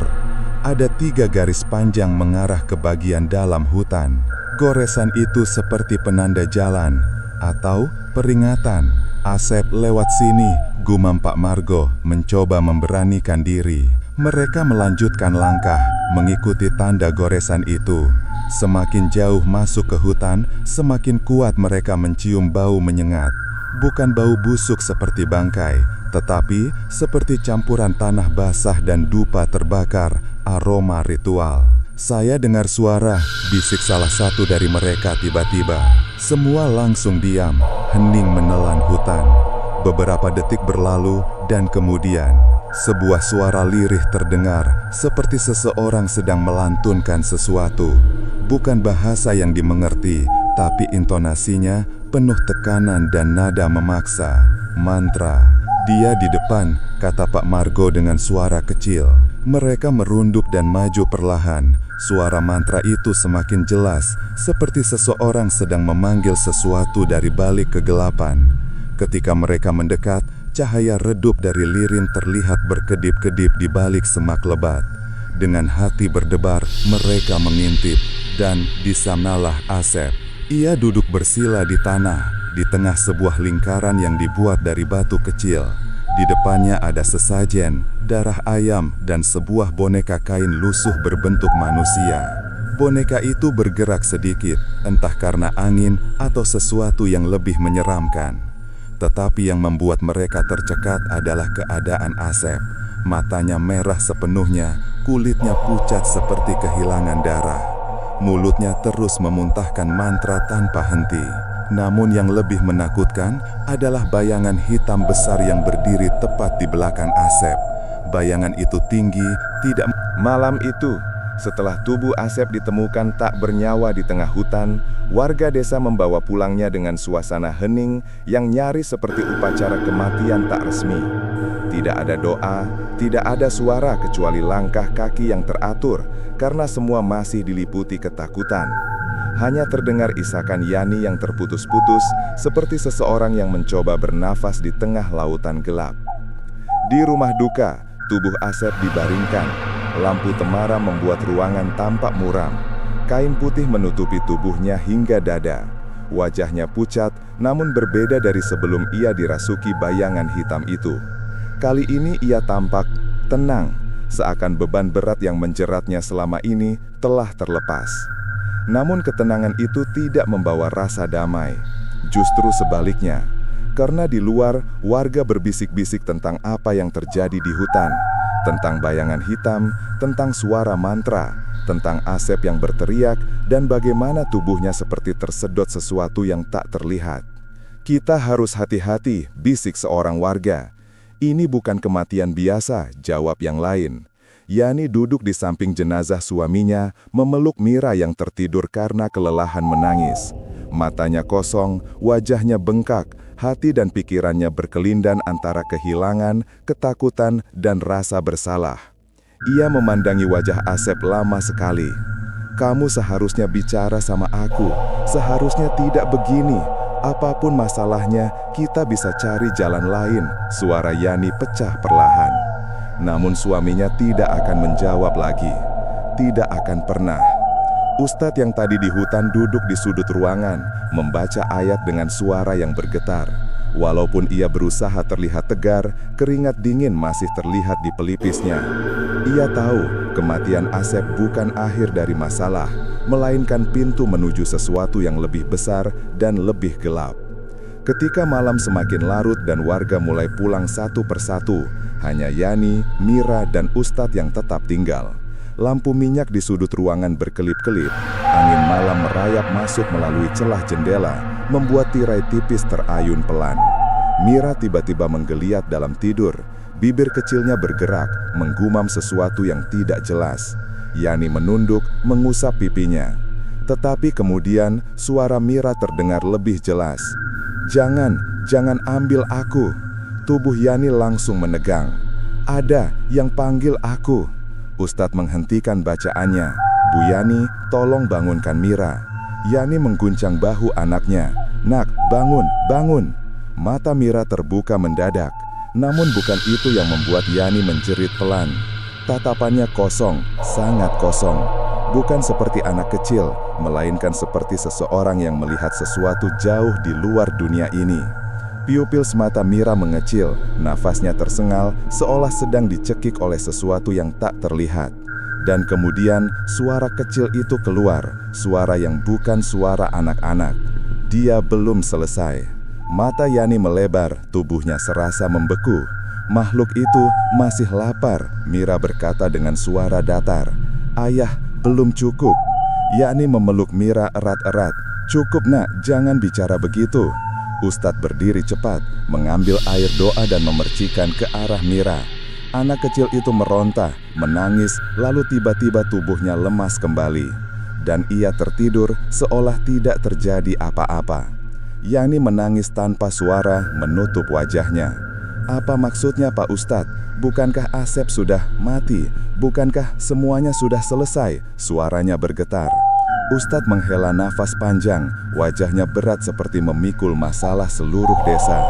Ada 3 garis panjang mengarah ke bagian dalam hutan. Goresan itu seperti penanda jalan atau peringatan. Asep lewat sini," gumam Pak Margo, mencoba memberanikan diri. Mereka melanjutkan langkah, mengikuti tanda goresan itu. Semakin jauh masuk ke hutan, semakin kuat mereka mencium bau menyengat. Bukan bau busuk seperti bangkai, tetapi seperti campuran tanah basah dan dupa terbakar, aroma ritual. "Saya dengar suara," bisik salah satu dari mereka tiba-tiba. Semua langsung diam, hening menelan hutan. Beberapa detik berlalu dan kemudian sebuah suara lirih terdengar, seperti seseorang sedang melantunkan sesuatu. Bukan bahasa yang dimengerti, tapi intonasinya penuh tekanan dan nada memaksa. "Mantra." "Dia di depan," kata Pak Margo dengan suara kecil. Mereka merunduk dan maju perlahan. Suara mantra itu semakin jelas, seperti seseorang sedang memanggil sesuatu dari balik kegelapan. Ketika mereka mendekat, cahaya redup dari lilin terlihat berkedip-kedip di balik semak lebat. Dengan hati berdebar, mereka mengintip, dan di sanalah Asep. Ia duduk bersila di tanah, di tengah sebuah lingkaran yang dibuat dari batu kecil. Di depannya ada sesajen, darah ayam, dan sebuah boneka kain lusuh berbentuk manusia. Boneka itu bergerak sedikit, entah karena angin atau sesuatu yang lebih menyeramkan. Tetapi yang membuat mereka tercekat adalah keadaan Asep. Matanya merah sepenuhnya, kulitnya pucat seperti kehilangan darah. Mulutnya terus memuntahkan mantra tanpa henti. Namun yang lebih menakutkan adalah bayangan hitam besar yang berdiri tepat di belakang Asep. Bayangan itu tinggi, tidak. Malam itu, setelah tubuh Asep ditemukan tak bernyawa di tengah hutan, warga desa membawa pulangnya dengan suasana hening yang nyaris seperti upacara kematian tak resmi. Tidak ada doa, tidak ada suara kecuali langkah kaki yang teratur, karena semua masih diliputi ketakutan. Hanya terdengar isakan Yani yang terputus-putus, seperti seseorang yang mencoba bernafas di tengah lautan gelap. Di rumah duka, tubuh Asep dibaringkan. Lampu temara membuat ruangan tampak muram. Kain putih menutupi tubuhnya hingga dada. Wajahnya pucat, namun berbeda dari sebelum ia dirasuki bayangan hitam itu. Kali ini ia tampak tenang, seakan beban berat yang menjeratnya selama ini telah terlepas. Namun ketenangan itu tidak membawa rasa damai. Justru sebaliknya, karena di luar warga berbisik-bisik tentang apa yang terjadi di hutan, tentang bayangan hitam, tentang suara mantra, tentang Asep yang berteriak dan bagaimana tubuhnya seperti tersedot sesuatu yang tak terlihat. "Kita harus hati-hati," bisik seorang warga. "Ini bukan kematian biasa," jawab yang lain. Yani duduk di samping jenazah suaminya, memeluk Mira yang tertidur karena kelelahan menangis. Matanya kosong, wajahnya bengkak, hati dan pikirannya berkelindan antara kehilangan, ketakutan, dan rasa bersalah. Ia memandangi wajah Asep lama sekali. "Kamu seharusnya bicara sama aku, seharusnya tidak begini. Apapun masalahnya, kita bisa cari jalan lain." Suara Yani pecah perlahan. Namun suaminya tidak akan menjawab lagi. Tidak akan pernah. Ustadz yang tadi di hutan duduk di sudut ruangan, membaca ayat dengan suara yang bergetar. Walaupun ia berusaha terlihat tegar, keringat dingin masih terlihat di pelipisnya. Ia tahu kematian Asep bukan akhir dari masalah, melainkan pintu menuju sesuatu yang lebih besar dan lebih gelap. Ketika malam semakin larut dan warga mulai pulang satu persatu, hanya Yani, Mira, dan Ustadz yang tetap tinggal. Lampu minyak di sudut ruangan berkelip-kelip. Angin malam merayap masuk melalui celah jendela, membuat tirai tipis terayun pelan. Mira tiba-tiba menggeliat dalam tidur. Bibir kecilnya bergerak, menggumam sesuatu yang tidak jelas. Yani menunduk, mengusap pipinya. Tetapi kemudian suara Mira terdengar lebih jelas. Jangan ambil aku." Tubuh Yani langsung menegang. "Ada yang panggil aku." Ustadz menghentikan bacaannya. "Bu Yani, tolong bangunkan Mira." Yani mengguncang bahu anaknya. "Nak, bangun." Mata Mira terbuka mendadak. Namun bukan itu yang membuat Yani menjerit pelan. Tatapannya kosong, sangat kosong. Bukan seperti anak kecil, melainkan seperti seseorang yang melihat sesuatu jauh di luar dunia ini. Pupil semata Mira mengecil, nafasnya tersengal seolah sedang dicekik oleh sesuatu yang tak terlihat. Dan kemudian suara kecil itu keluar, suara yang bukan suara anak-anak. Dia belum selesai. Mata Yani melebar, tubuhnya serasa membeku. "Makhluk itu masih lapar," Mira berkata dengan suara datar. "Ayah, belum cukup." Yani memeluk Mira erat-erat. "Cukup nak, jangan bicara begitu." Ustadz berdiri cepat, mengambil air doa dan memercikan ke arah Mira. Anak kecil itu meronta, menangis, lalu tiba-tiba tubuhnya lemas kembali. Dan ia tertidur seolah tidak terjadi apa-apa. Yani menangis tanpa suara, menutup wajahnya. "Apa maksudnya Pak Ustadz? Bukankah Asep sudah mati? Bukankah semuanya sudah selesai?" Suaranya bergetar. Ustadz menghela nafas panjang, wajahnya berat seperti memikul masalah seluruh desa.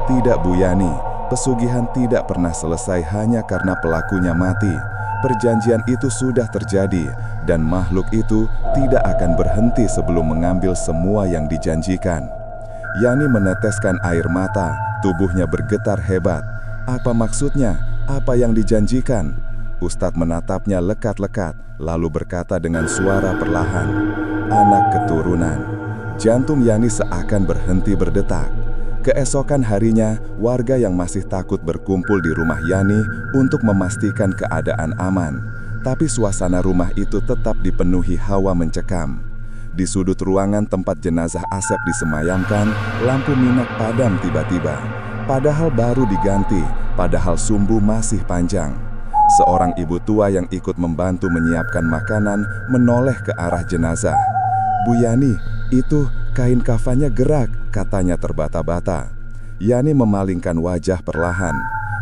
"Tidak Bu Yani, pesugihan tidak pernah selesai hanya karena pelakunya mati. Perjanjian itu sudah terjadi, dan makhluk itu tidak akan berhenti sebelum mengambil semua yang dijanjikan." Yani meneteskan air mata, tubuhnya bergetar hebat. "Apa maksudnya? Apa yang dijanjikan?" Ustadz menatapnya lekat-lekat, lalu berkata dengan suara perlahan, "Anak keturunan." Jantung Yani seakan berhenti berdetak. Keesokan harinya, warga yang masih takut berkumpul di rumah Yani untuk memastikan keadaan aman. Tapi suasana rumah itu tetap dipenuhi hawa mencekam. Di sudut ruangan tempat jenazah Asep disemayamkan, lampu minyak padam tiba-tiba. Padahal baru diganti, padahal sumbu masih panjang. Seorang ibu tua yang ikut membantu menyiapkan makanan menoleh ke arah jenazah. "Bu Yani, itu kain kafannya gerak," katanya terbata-bata. Yani memalingkan wajah perlahan.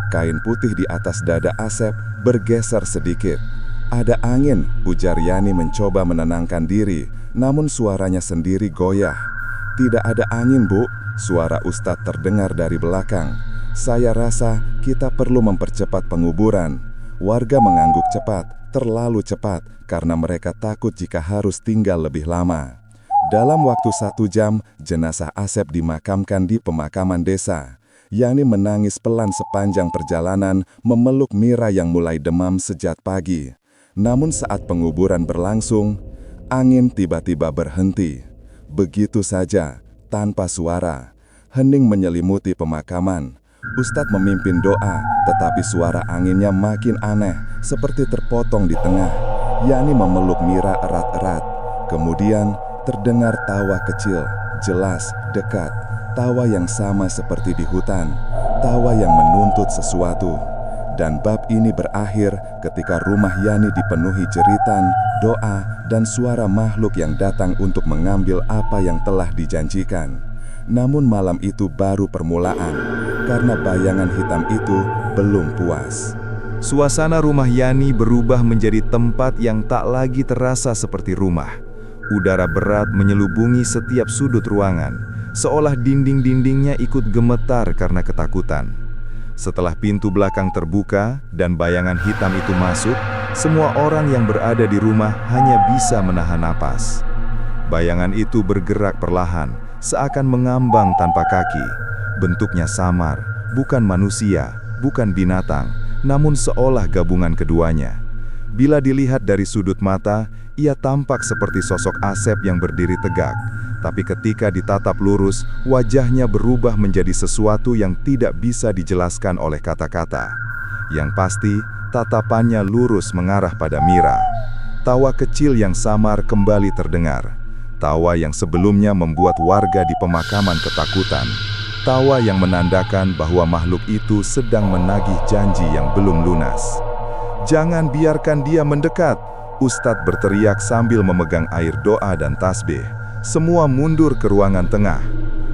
Kain putih di atas dada Asep bergeser sedikit. "Ada angin," ujar Yani mencoba menenangkan diri, namun suaranya sendiri goyah. "Tidak ada angin, Bu," suara Ustadz terdengar dari belakang. "Saya rasa kita perlu mempercepat penguburan." Warga mengangguk cepat, terlalu cepat, karena mereka takut jika harus tinggal lebih lama. Dalam waktu 1 jam, jenazah Asep dimakamkan di pemakaman desa. Yani menangis pelan sepanjang perjalanan, memeluk Mira yang mulai demam sejak pagi. Namun saat penguburan berlangsung, angin tiba-tiba berhenti. Begitu saja, tanpa suara. Hening menyelimuti pemakaman. Ustadz memimpin doa, tetapi suara anginnya makin aneh, seperti terpotong di tengah. Yani memeluk Mira erat-erat. Kemudian terdengar tawa kecil, jelas, dekat. Tawa yang sama seperti di hutan, tawa yang menuntut sesuatu. Dan bab ini berakhir ketika rumah Yani dipenuhi jeritan, doa, dan suara makhluk yang datang untuk mengambil apa yang telah dijanjikan. Namun malam itu baru permulaan, karena bayangan hitam itu belum puas. Suasana rumah Yani berubah menjadi tempat yang tak lagi terasa seperti rumah. Udara berat menyelubungi setiap sudut ruangan, seolah dinding-dindingnya ikut gemetar karena ketakutan. Setelah pintu belakang terbuka dan bayangan hitam itu masuk, semua orang yang berada di rumah hanya bisa menahan napas. Bayangan itu bergerak perlahan, seakan mengambang tanpa kaki. Bentuknya samar, bukan manusia, bukan binatang, namun seolah gabungan keduanya. Bila dilihat dari sudut mata, ia tampak seperti sosok Asep yang berdiri tegak. Tapi ketika ditatap lurus, wajahnya berubah menjadi sesuatu yang tidak bisa dijelaskan oleh kata-kata. Yang pasti, tatapannya lurus mengarah pada Mira. Tawa kecil yang samar kembali terdengar. Tawa yang sebelumnya membuat warga di pemakaman ketakutan. Tawa yang menandakan bahwa makhluk itu sedang menagih janji yang belum lunas. "Jangan biarkan dia mendekat," Ustadz berteriak sambil memegang air doa dan tasbih. Semua mundur ke ruangan tengah.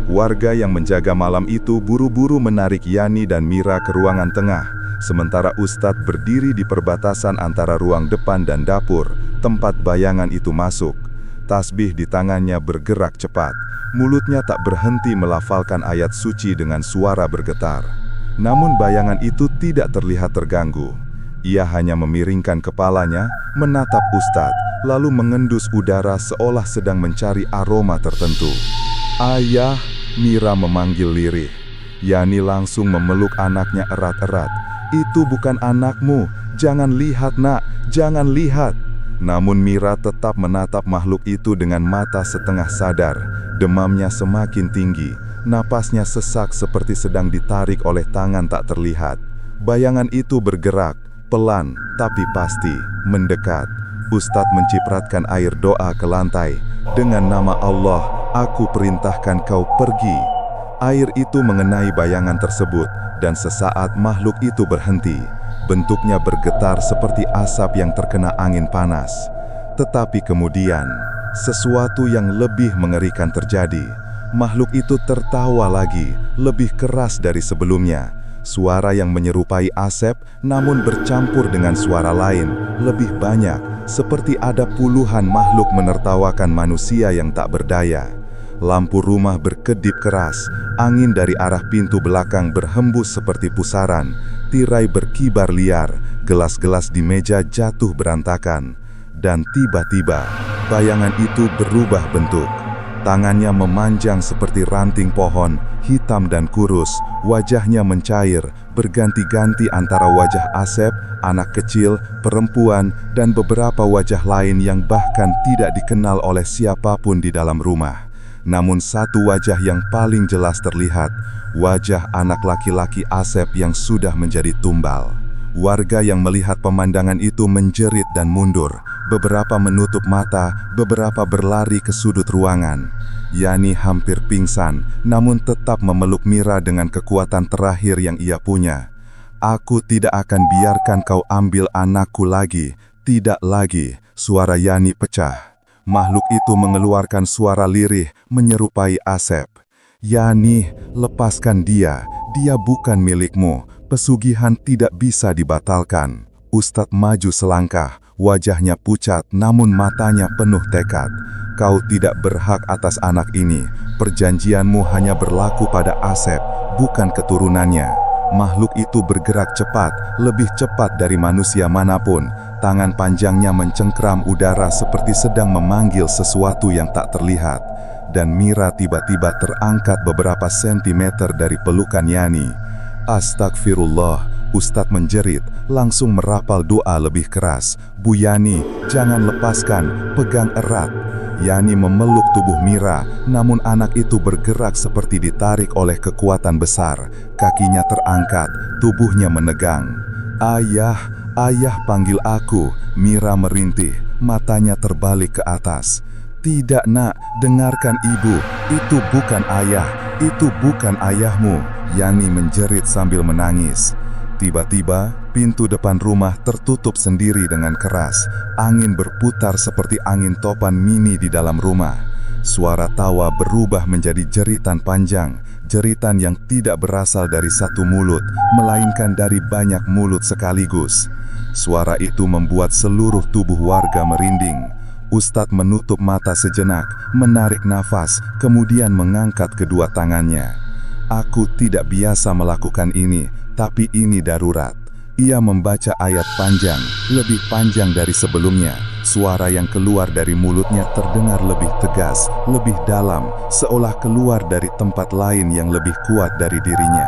Warga yang menjaga malam itu buru-buru menarik Yani dan Mira ke ruangan tengah, sementara Ustadz berdiri di perbatasan antara ruang depan dan dapur, tempat bayangan itu masuk. Tasbih di tangannya bergerak cepat. Mulutnya tak berhenti melafalkan ayat suci dengan suara bergetar. Namun bayangan itu tidak terlihat terganggu. Ia hanya memiringkan kepalanya, menatap Ustadz, lalu mengendus udara seolah sedang mencari aroma tertentu. "Ayah," Mira memanggil lirih. Yani langsung memeluk anaknya erat-erat. "Itu bukan anakmu, jangan lihat nak, jangan lihat." Namun Mira tetap menatap makhluk itu dengan mata setengah sadar. Demamnya semakin tinggi, napasnya sesak seperti sedang ditarik oleh tangan tak terlihat. Bayangan itu bergerak, pelan tapi pasti, mendekat. Ustadz mencipratkan air doa ke lantai. "Dengan nama Allah, aku perintahkan kau pergi." Air itu mengenai bayangan tersebut, dan sesaat makhluk itu berhenti. Bentuknya bergetar seperti asap yang terkena angin panas. Tetapi kemudian, sesuatu yang lebih mengerikan terjadi. Makhluk itu tertawa lagi, lebih keras dari sebelumnya. Suara yang menyerupai Asep, namun bercampur dengan suara lain, lebih banyak, seperti ada puluhan makhluk menertawakan manusia yang tak berdaya. Lampu rumah berkedip keras, angin dari arah pintu belakang berhembus seperti pusaran, tirai berkibar liar, gelas-gelas di meja jatuh berantakan. Dan tiba-tiba, bayangan itu berubah bentuk. Tangannya memanjang seperti ranting pohon, hitam dan kurus. Wajahnya mencair, berganti-ganti antara wajah Asep, anak kecil, perempuan, dan beberapa wajah lain yang bahkan tidak dikenal oleh siapapun di dalam rumah. Namun satu wajah yang paling jelas terlihat, wajah anak laki-laki Asep yang sudah menjadi tumbal. Warga yang melihat pemandangan itu menjerit dan mundur. Beberapa menutup mata, beberapa berlari ke sudut ruangan. Yani hampir pingsan, namun tetap memeluk Mira dengan kekuatan terakhir yang ia punya. "Aku tidak akan biarkan kau ambil anakku lagi, tidak lagi." Suara Yani pecah. Makhluk itu mengeluarkan suara lirih, menyerupai Asep. "Yani, lepaskan dia, dia bukan milikmu. Pesugihan tidak bisa dibatalkan." Ustadz maju selangkah, wajahnya pucat namun matanya penuh tekad. "Kau tidak berhak atas anak ini. Perjanjianmu hanya berlaku pada Asep, bukan keturunannya." Makhluk itu bergerak cepat, lebih cepat dari manusia manapun. Tangan panjangnya mencengkram udara seperti sedang memanggil sesuatu yang tak terlihat. Dan Mira tiba-tiba terangkat beberapa sentimeter dari pelukan Yani. "Astagfirullah," Ustadz menjerit, langsung merapal doa lebih keras. "Bu Yani, jangan lepaskan, pegang erat." Yani memeluk tubuh Mira, namun anak itu bergerak seperti ditarik oleh kekuatan besar. Kakinya terangkat, tubuhnya menegang. "Ayah, "Ayah panggil aku." Mira merintih, matanya terbalik ke atas. "Tidak nak, dengarkan ibu, itu bukan ayah, itu bukan ayahmu." Yani menjerit sambil menangis. Tiba-tiba, pintu depan rumah tertutup sendiri dengan keras. Angin berputar seperti angin topan mini di dalam rumah. Suara tawa berubah menjadi jeritan panjang, jeritan yang tidak berasal dari satu mulut, melainkan dari banyak mulut sekaligus. Suara itu membuat seluruh tubuh warga merinding. Ustadz menutup mata sejenak, menarik nafas, kemudian mengangkat kedua tangannya. "Aku tidak biasa melakukan ini, tapi ini darurat." Ia membaca ayat panjang, lebih panjang dari sebelumnya. Suara yang keluar dari mulutnya terdengar lebih tegas, lebih dalam, seolah keluar dari tempat lain yang lebih kuat dari dirinya.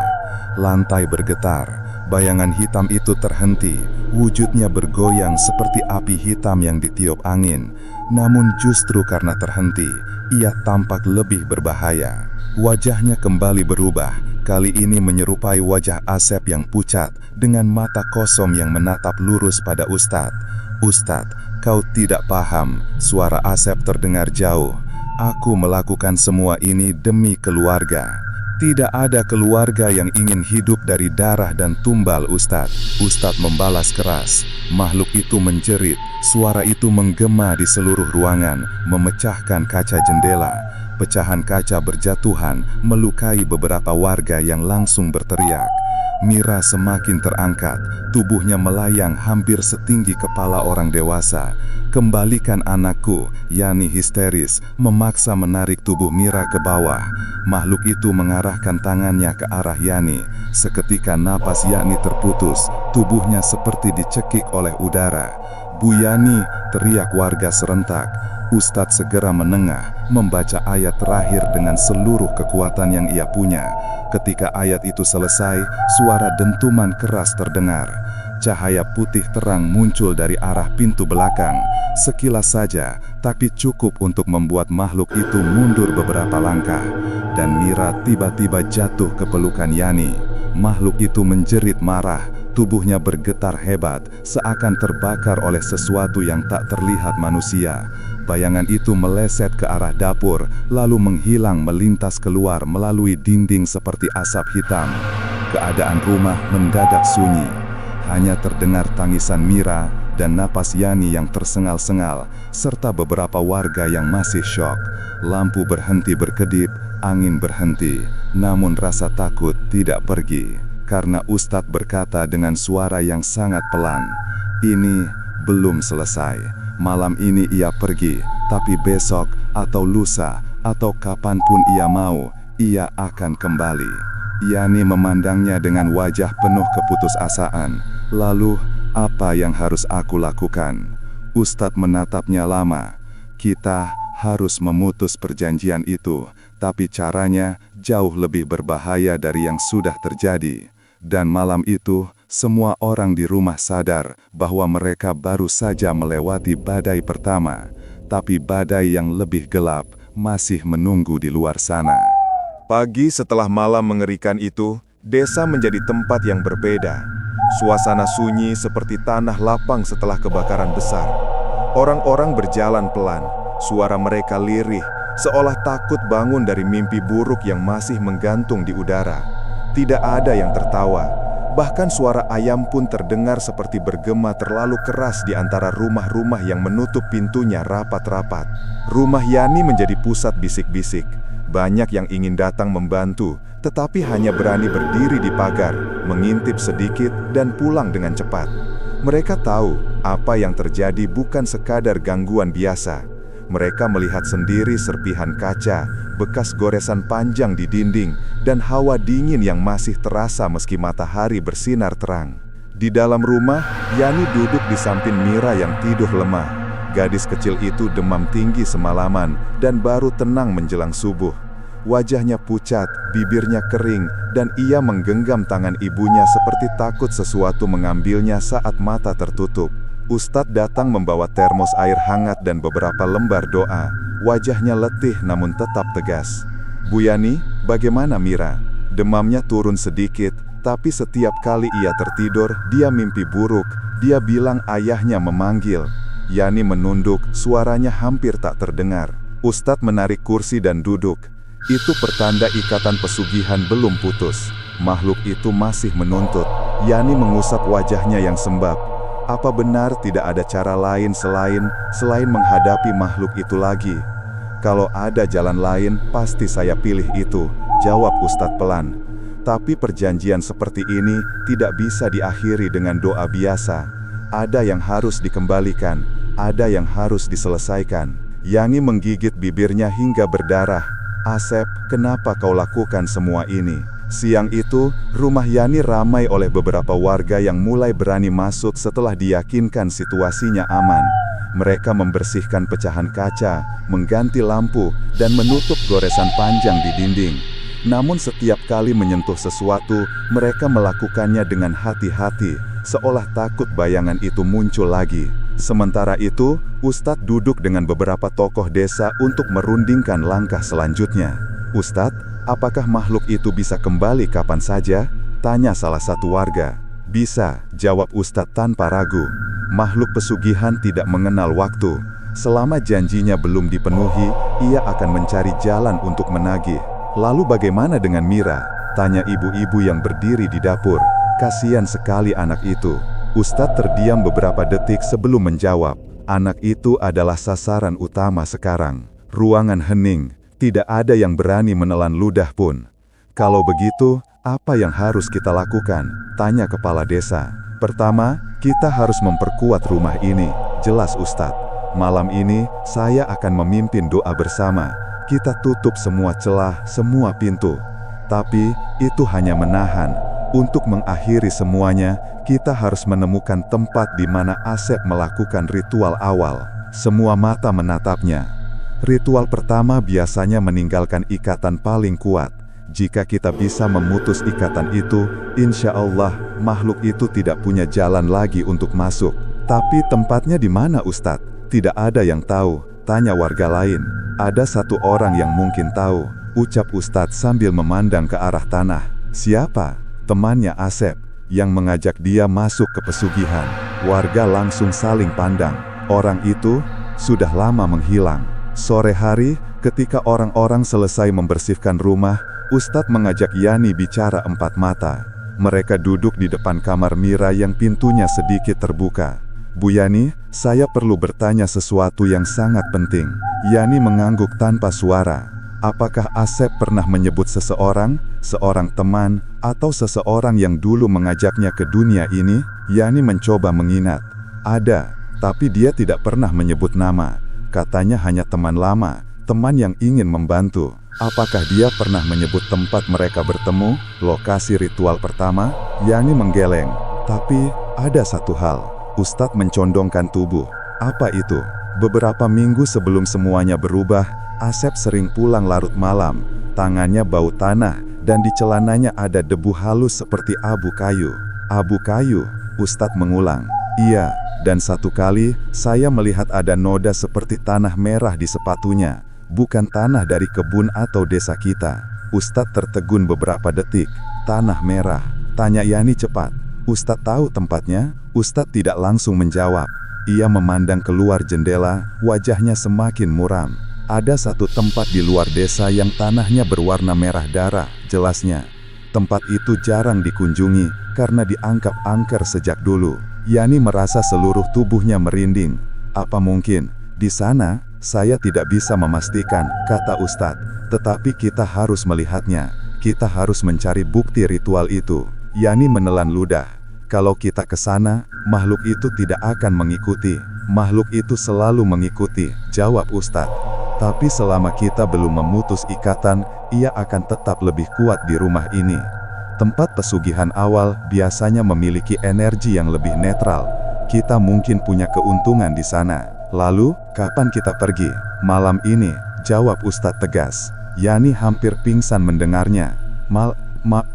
Lantai bergetar, bayangan hitam itu terhenti, wujudnya bergoyang seperti api hitam yang ditiup angin. Namun justru karena terhenti, ia tampak lebih berbahaya. Wajahnya kembali berubah, kali ini menyerupai wajah Asep yang pucat, dengan mata kosong yang menatap lurus pada Ustadz. "Ustadz, kau tidak paham," suara Asep terdengar jauh. "Aku melakukan semua ini demi keluarga." "Tidak ada keluarga yang ingin hidup dari darah dan tumbal, Ustadz." Ustadz membalas keras. Makhluk itu menjerit, suara itu menggema di seluruh ruangan, memecahkan kaca jendela. Pecahan kaca berjatuhan, melukai beberapa warga yang langsung berteriak. Mira semakin terangkat, tubuhnya melayang hampir setinggi kepala orang dewasa. "Kembalikan anakku," Yani histeris, memaksa menarik tubuh Mira ke bawah. Makhluk itu mengarahkan tangannya ke arah Yani. Seketika napas Yani terputus, tubuhnya seperti dicekik oleh udara. "Bu Yani!" teriak warga serentak. Ustadz segera menengah, membaca ayat terakhir dengan seluruh kekuatan yang ia punya. Ketika ayat itu selesai, suara dentuman keras terdengar. Cahaya putih terang muncul dari arah pintu belakang. Sekilas saja, tapi cukup untuk membuat makhluk itu mundur beberapa langkah. Dan Mira tiba-tiba jatuh ke pelukan Yani. Makhluk itu menjerit marah, tubuhnya bergetar hebat, seakan terbakar oleh sesuatu yang tak terlihat manusia. Bayangan itu meleset ke arah dapur, lalu menghilang melintas keluar melalui dinding seperti asap hitam. Keadaan rumah mendadak sunyi. Hanya terdengar tangisan Mira dan napas Yani yang tersengal-sengal, serta beberapa warga yang masih syok. Lampu berhenti berkedip, angin berhenti, namun rasa takut tidak pergi. Karena Ustadz berkata dengan suara yang sangat pelan, "Ini belum selesai. Malam ini ia pergi, tapi besok atau lusa atau kapanpun ia mau, ia akan kembali." Yani memandangnya dengan wajah penuh keputusasaan. "Lalu, apa yang harus aku lakukan?" Ustadz menatapnya lama. "Kita harus memutus perjanjian itu, tapi caranya jauh lebih berbahaya dari yang sudah terjadi. Dan malam itu, semua orang di rumah sadar bahwa mereka baru saja melewati badai pertama, tapi badai yang lebih gelap masih menunggu di luar sana." Pagi setelah malam mengerikan itu, desa menjadi tempat yang berbeda. Suasana sunyi seperti tanah lapang setelah kebakaran besar. Orang-orang berjalan pelan, suara mereka lirih, seolah takut bangun dari mimpi buruk yang masih menggantung di udara. Tidak ada yang tertawa, bahkan suara ayam pun terdengar seperti bergema terlalu keras di antara rumah-rumah yang menutup pintunya rapat-rapat. Rumah Yani menjadi pusat bisik-bisik. Banyak yang ingin datang membantu, tetapi hanya berani berdiri di pagar, mengintip sedikit dan pulang dengan cepat. Mereka tahu apa yang terjadi bukan sekadar gangguan biasa. Mereka melihat sendiri serpihan kaca, bekas goresan panjang di dinding, dan hawa dingin yang masih terasa meski matahari bersinar terang. Di dalam rumah, Yani duduk di samping Mira yang tidur lemah. Gadis kecil itu demam tinggi semalaman dan baru tenang menjelang subuh. Wajahnya pucat, bibirnya kering, dan ia menggenggam tangan ibunya seperti takut sesuatu mengambilnya saat mata tertutup. Ustadz datang membawa termos air hangat dan beberapa lembar doa. Wajahnya letih namun tetap tegas. "Bu Yani, bagaimana Mira?" Demamnya turun sedikit, tapi setiap kali ia tertidur, dia mimpi buruk, Dia bilang ayahnya memanggil. Yani menunduk, suaranya hampir tak terdengar. Ustadz menarik kursi dan duduk. Itu pertanda ikatan pesugihan belum putus. Makhluk itu masih menuntut. Yani mengusap wajahnya yang sembab. Apa benar tidak ada cara lain selain menghadapi makhluk itu lagi? Kalau ada jalan lain, pasti saya pilih itu, jawab Ustadz pelan. Tapi perjanjian seperti ini tidak bisa diakhiri dengan doa biasa. Ada yang harus dikembalikan, ada yang harus diselesaikan. Yani menggigit bibirnya hingga berdarah. Asep, kenapa kau lakukan semua ini? Siang itu, rumah Yani ramai oleh beberapa warga yang mulai berani masuk setelah diyakinkan situasinya aman. Mereka membersihkan pecahan kaca, mengganti lampu, dan menutup goresan panjang di dinding. Namun setiap kali menyentuh sesuatu, mereka melakukannya dengan hati-hati, seolah takut bayangan itu muncul lagi. Sementara itu, Ustadz duduk dengan beberapa tokoh desa untuk merundingkan langkah selanjutnya. Ustadz, apakah makhluk itu bisa kembali kapan saja? Tanya salah satu warga. Bisa, jawab Ustadz tanpa ragu. Makhluk pesugihan tidak mengenal waktu. Selama janjinya belum dipenuhi, ia akan mencari jalan untuk menagih. Lalu bagaimana dengan Mira? Tanya ibu-ibu yang berdiri di dapur. Kasihan sekali anak itu. Ustadz terdiam beberapa detik sebelum menjawab. Anak itu adalah sasaran utama sekarang. Ruangan hening, tidak ada yang berani menelan ludah pun. Kalau begitu, apa yang harus kita lakukan? Tanya kepala desa. Pertama, kita harus memperkuat rumah ini, jelas Ustadz. Malam ini, saya akan memimpin doa bersama. Kita tutup semua celah, semua pintu. Tapi, itu hanya menahan. Untuk mengakhiri semuanya, kita harus menemukan tempat di mana Asep melakukan ritual awal. Semua mata menatapnya. Ritual pertama biasanya meninggalkan ikatan paling kuat. Jika kita bisa memutus ikatan itu, insya Allah, makhluk itu tidak punya jalan lagi untuk masuk. Tapi tempatnya di mana Ustadz? Tidak ada yang tahu, tanya warga lain. Ada satu orang yang mungkin tahu, ucap Ustadz sambil memandang ke arah tanah. Siapa? Temannya Asep, yang mengajak dia masuk ke pesugihan. Warga langsung saling pandang. Orang itu sudah lama menghilang. Sore hari, ketika orang-orang selesai membersihkan rumah, Ustadz mengajak Yani bicara empat mata. Mereka duduk di depan kamar Mira yang pintunya sedikit terbuka. Bu Yani, saya perlu bertanya sesuatu yang sangat penting. Yani mengangguk tanpa suara. Apakah Asep pernah menyebut seseorang, seorang teman, atau seseorang yang dulu mengajaknya ke dunia ini? Yani mencoba mengingat. Ada, tapi dia tidak pernah menyebut nama. Katanya hanya teman lama, teman yang ingin membantu. Apakah dia pernah menyebut tempat mereka bertemu, lokasi ritual pertama? Yani menggeleng. Tapi, ada satu hal. Ustadz mencondongkan tubuh. Apa itu? Beberapa minggu sebelum semuanya berubah, Asep sering pulang larut malam. Tangannya bau tanah, dan di celananya ada debu halus seperti abu kayu. Abu kayu, Ustadz mengulang. Iya, dan satu kali, saya melihat ada noda seperti tanah merah di sepatunya. Bukan tanah dari kebun atau desa kita. Ustadz tertegun beberapa detik. Tanah merah, tanya Yani cepat. Ustadz tahu tempatnya? Ustadz tidak langsung menjawab. Ia memandang keluar jendela, wajahnya semakin muram. Ada satu tempat di luar desa yang tanahnya berwarna merah darah, jelasnya. Tempat itu jarang dikunjungi, karena dianggap angker sejak dulu. Yani merasa seluruh tubuhnya merinding. Apa mungkin, di sana? Saya tidak bisa memastikan, kata Ustadz. Tetapi kita harus melihatnya. Kita harus mencari bukti ritual itu. Yani menelan ludah. Kalau kita ke sana, makhluk itu tidak akan mengikuti. Makhluk itu selalu mengikuti, jawab Ustadz. Tapi selama kita belum memutus ikatan, ia akan tetap lebih kuat di rumah ini. Tempat pesugihan awal biasanya memiliki energi yang lebih netral. Kita mungkin punya keuntungan di sana. Lalu, kapan kita pergi? Malam ini, jawab Ustadz tegas. Yani hampir pingsan mendengarnya.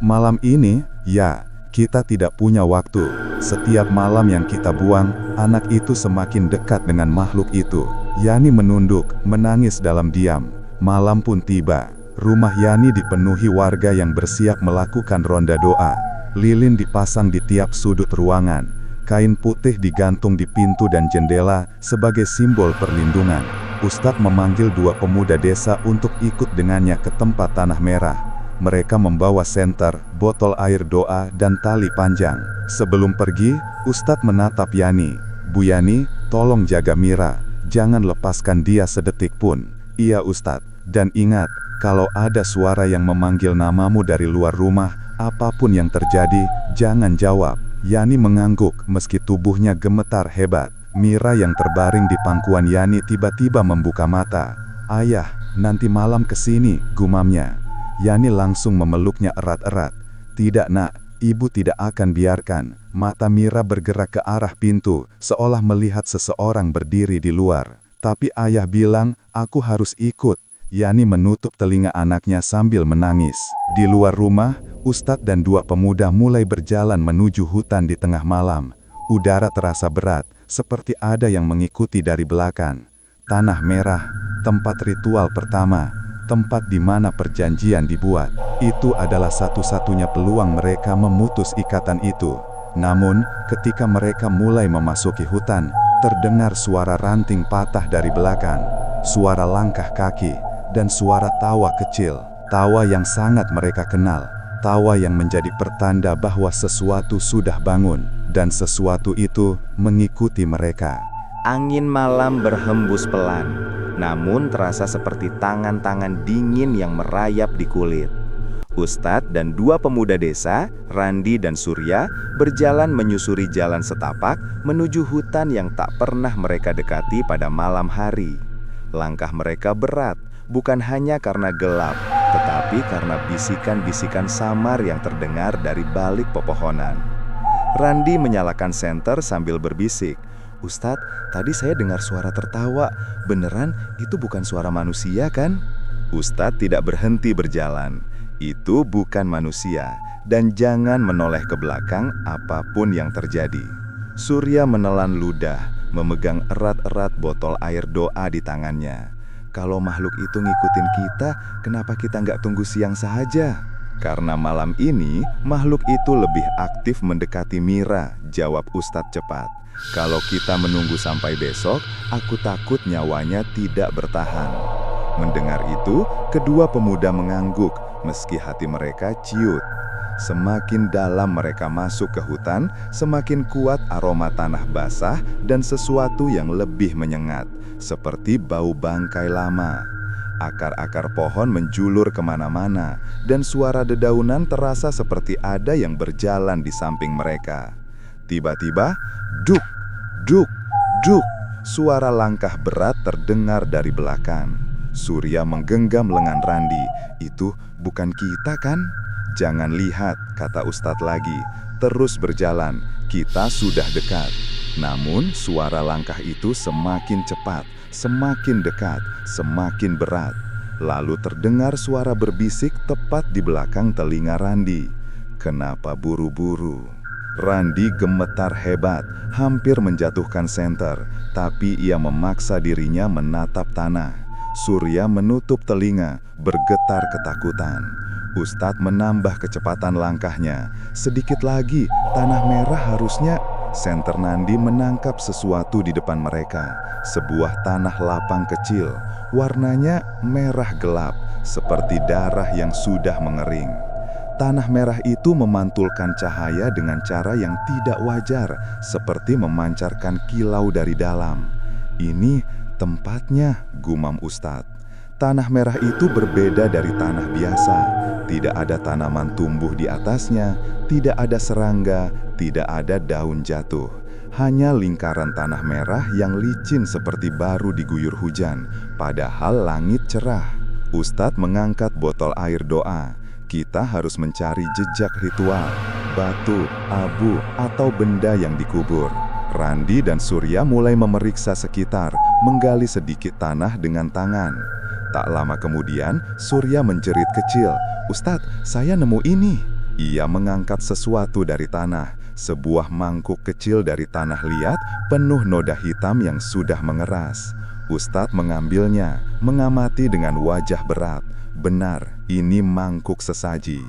Malam ini? Ya, kita tidak punya waktu. Setiap malam yang kita buang, anak itu semakin dekat dengan makhluk itu. Yani menunduk, menangis dalam diam. Malam pun tiba. Rumah Yani dipenuhi warga yang bersiap melakukan ronda doa. Lilin dipasang di tiap sudut ruangan. Kain putih digantung di pintu dan jendela sebagai simbol perlindungan. Ustadz memanggil 2 pemuda desa untuk ikut dengannya ke tempat tanah merah. Mereka membawa senter, botol air doa, dan tali panjang. Sebelum pergi, Ustadz menatap Yani. "Bu Yani, tolong jaga Mira. Jangan lepaskan dia sedetik pun." "Iya Ustadz, dan ingat, kalau ada suara yang memanggil namamu dari luar rumah, apapun yang terjadi, jangan jawab." Yani mengangguk meski tubuhnya gemetar hebat. Mira yang terbaring di pangkuan Yani tiba-tiba membuka mata. "Ayah, nanti malam kesini," gumamnya. Yani langsung memeluknya erat-erat. "Tidak nak, ibu tidak akan biarkan." Mata Mira bergerak ke arah pintu, seolah melihat seseorang berdiri di luar. "Tapi ayah bilang, aku harus ikut." Yani menutup telinga anaknya sambil menangis. Di luar rumah, Ustadz dan 2 pemuda mulai berjalan menuju hutan di tengah malam. Udara terasa berat, seperti ada yang mengikuti dari belakang. Tanah merah, tempat ritual pertama, tempat di mana perjanjian dibuat. Itu adalah satu-satunya peluang mereka memutus ikatan itu. Namun, ketika mereka mulai memasuki hutan, terdengar suara ranting patah dari belakang, suara langkah kaki, dan suara tawa kecil. Tawa yang sangat mereka kenal. Tawa yang menjadi pertanda bahwa sesuatu sudah bangun, dan sesuatu itu mengikuti mereka. Angin malam berhembus pelan, namun terasa seperti tangan-tangan dingin yang merayap di kulit. Ustadz dan 2 pemuda desa, Randi dan Surya, berjalan menyusuri jalan setapak menuju hutan yang tak pernah mereka dekati pada malam hari. Langkah mereka berat, bukan hanya karena gelap, tetapi karena bisikan-bisikan samar yang terdengar dari balik pepohonan. Randi menyalakan senter sambil berbisik, "Ustadz, tadi saya dengar suara tertawa. Beneran itu bukan suara manusia kan?" Ustadz tidak berhenti berjalan. "Itu bukan manusia, dan jangan menoleh ke belakang apapun yang terjadi." Surya menelan ludah, memegang erat-erat botol air doa di tangannya. "Kalau makhluk itu ngikutin kita, kenapa kita nggak tunggu siang saja?" "Karena malam ini, makhluk itu lebih aktif mendekati Mira," jawab Ustadz cepat. "Kalau kita menunggu sampai besok, aku takut nyawanya tidak bertahan." Mendengar itu, kedua pemuda mengangguk, meski hati mereka ciut. Semakin dalam mereka masuk ke hutan, semakin kuat aroma tanah basah dan sesuatu yang lebih menyengat, seperti bau bangkai lama. Akar-akar pohon menjulur kemana-mana, dan suara dedaunan terasa seperti ada yang berjalan di samping mereka. Tiba-tiba, duk, duk, duk, suara langkah berat terdengar dari belakang. Surya menggenggam lengan Randi. "Itu bukan kita kan?" "Jangan lihat," kata Ustadz lagi. "Terus berjalan, kita sudah dekat." Namun suara langkah itu semakin cepat, semakin dekat, semakin berat. Lalu terdengar suara berbisik tepat di belakang telinga Randi. "Kenapa buru-buru?" Randi gemetar hebat, hampir menjatuhkan senter, tapi ia memaksa dirinya menatap tanah. Surya menutup telinga, bergetar ketakutan. Ustadz menambah kecepatan langkahnya. Sedikit lagi, tanah merah harusnya. Senter Nandi menangkap sesuatu di depan mereka. Sebuah tanah lapang kecil, warnanya merah gelap, seperti darah yang sudah mengering. Tanah merah itu memantulkan cahaya dengan cara yang tidak wajar, seperti memancarkan kilau dari dalam. "Ini tempatnya," gumam Ustadz. Tanah merah itu berbeda dari tanah biasa. Tidak ada tanaman tumbuh di atasnya, tidak ada serangga, tidak ada daun jatuh. Hanya lingkaran tanah merah yang licin seperti baru diguyur hujan, padahal langit cerah. Ustadz mengangkat botol air doa. Kita harus mencari jejak ritual, batu, abu, atau benda yang dikubur. Randi dan Surya mulai memeriksa sekitar, menggali sedikit tanah dengan tangan. Tak lama kemudian, Surya menjerit kecil, "Ustadz, saya nemu ini." Ia mengangkat sesuatu dari tanah, sebuah mangkuk kecil dari tanah liat, penuh noda hitam yang sudah mengeras. Ustadz mengambilnya, mengamati dengan wajah berat. Benar, ini mangkuk sesaji.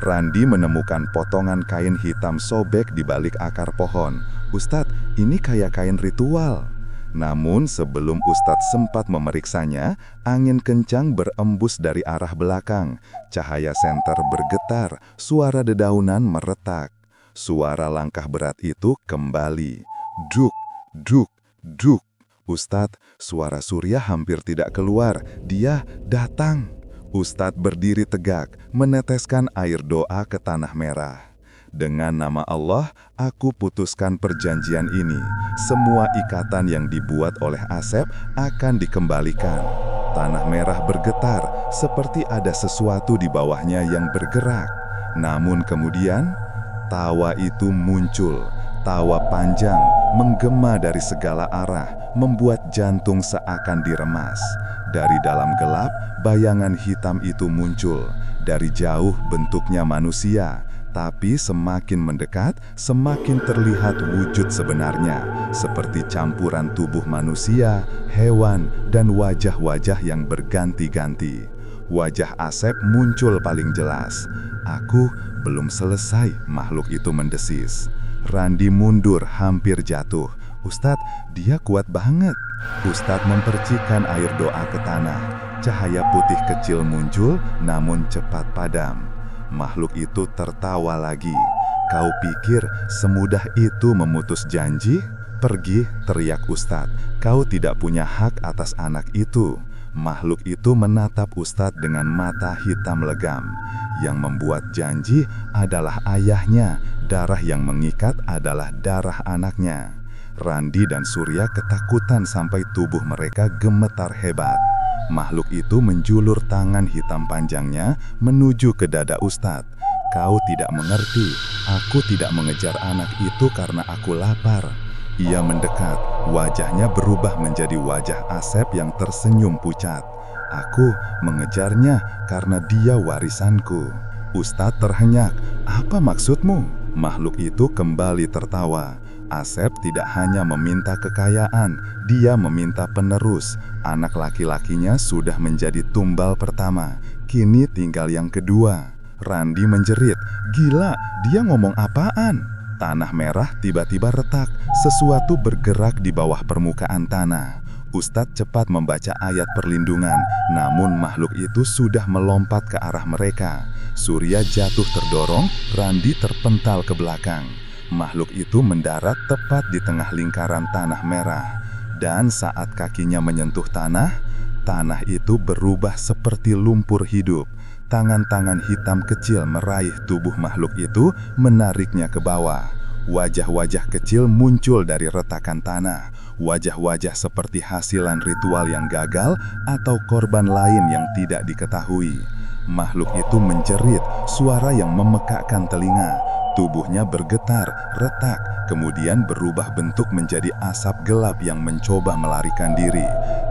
Randi menemukan potongan kain hitam sobek di balik akar pohon. "Ustadz, ini kayak kain ritual." Namun sebelum Ustadz sempat memeriksanya, angin kencang berembus dari arah belakang. Cahaya senter bergetar, suara dedaunan meretak. Suara langkah berat itu kembali. Duk, duk, duk. "Ustadz, suara Surya hampir tidak keluar. Dia datang." Ustadz berdiri tegak, meneteskan air doa ke tanah merah. "Dengan nama Allah, aku putuskan perjanjian ini. Semua ikatan yang dibuat oleh Asep akan dikembalikan." Tanah merah bergetar, seperti ada sesuatu di bawahnya yang bergerak. Namun kemudian, tawa itu muncul. Tawa panjang, menggema dari segala arah, membuat jantung seakan diremas. Dari dalam gelap, bayangan hitam itu muncul. Dari jauh bentuknya manusia, tapi semakin mendekat, semakin terlihat wujud sebenarnya, seperti campuran tubuh manusia, hewan, dan wajah-wajah yang berganti-ganti. Wajah Asep muncul paling jelas. "Aku belum selesai," makhluk itu mendesis. Randi mundur hampir jatuh. "Ustadz, dia kuat banget." Ustadz mempercikan air doa ke tanah. Cahaya putih kecil muncul, namun cepat padam. Makhluk itu tertawa lagi. "Kau pikir semudah itu memutus janji? Pergi," teriak Ustadz. "Kau tidak punya hak atas anak itu." Makhluk itu menatap Ustadz dengan mata hitam legam. Yang membuat janji adalah ayahnya. Darah yang mengikat adalah darah anaknya. Randi dan Surya ketakutan sampai tubuh mereka gemetar hebat. Makhluk itu menjulur tangan hitam panjangnya menuju ke dada Ustadz. "Kau tidak mengerti. Aku tidak mengejar anak itu karena aku lapar." Ia mendekat. Wajahnya berubah menjadi wajah Asep yang tersenyum pucat. "Aku mengejarnya karena dia warisanku." Ustadz terhenyak. "Apa maksudmu?" Makhluk itu kembali tertawa. "Asep tidak hanya meminta kekayaan, dia meminta penerus. Anak laki-lakinya sudah menjadi tumbal pertama, kini tinggal yang kedua." Randi menjerit, "Gila, dia ngomong apaan?" Tanah merah tiba-tiba retak, sesuatu bergerak di bawah permukaan tanah. Ustadz cepat membaca ayat perlindungan, namun makhluk itu sudah melompat ke arah mereka. Surya jatuh terdorong, Randi terpental ke belakang. Makhluk itu mendarat tepat di tengah lingkaran tanah merah. Dan saat kakinya menyentuh tanah, tanah itu berubah seperti lumpur hidup. Tangan-tangan hitam kecil meraih tubuh makhluk itu, menariknya ke bawah. Wajah-wajah kecil muncul dari retakan tanah. Wajah-wajah seperti hasilan ritual yang gagal atau korban lain yang tidak diketahui. Makhluk itu menjerit, suara yang memekakkan telinga. Tubuhnya bergetar, retak, kemudian berubah bentuk menjadi asap gelap yang mencoba melarikan diri.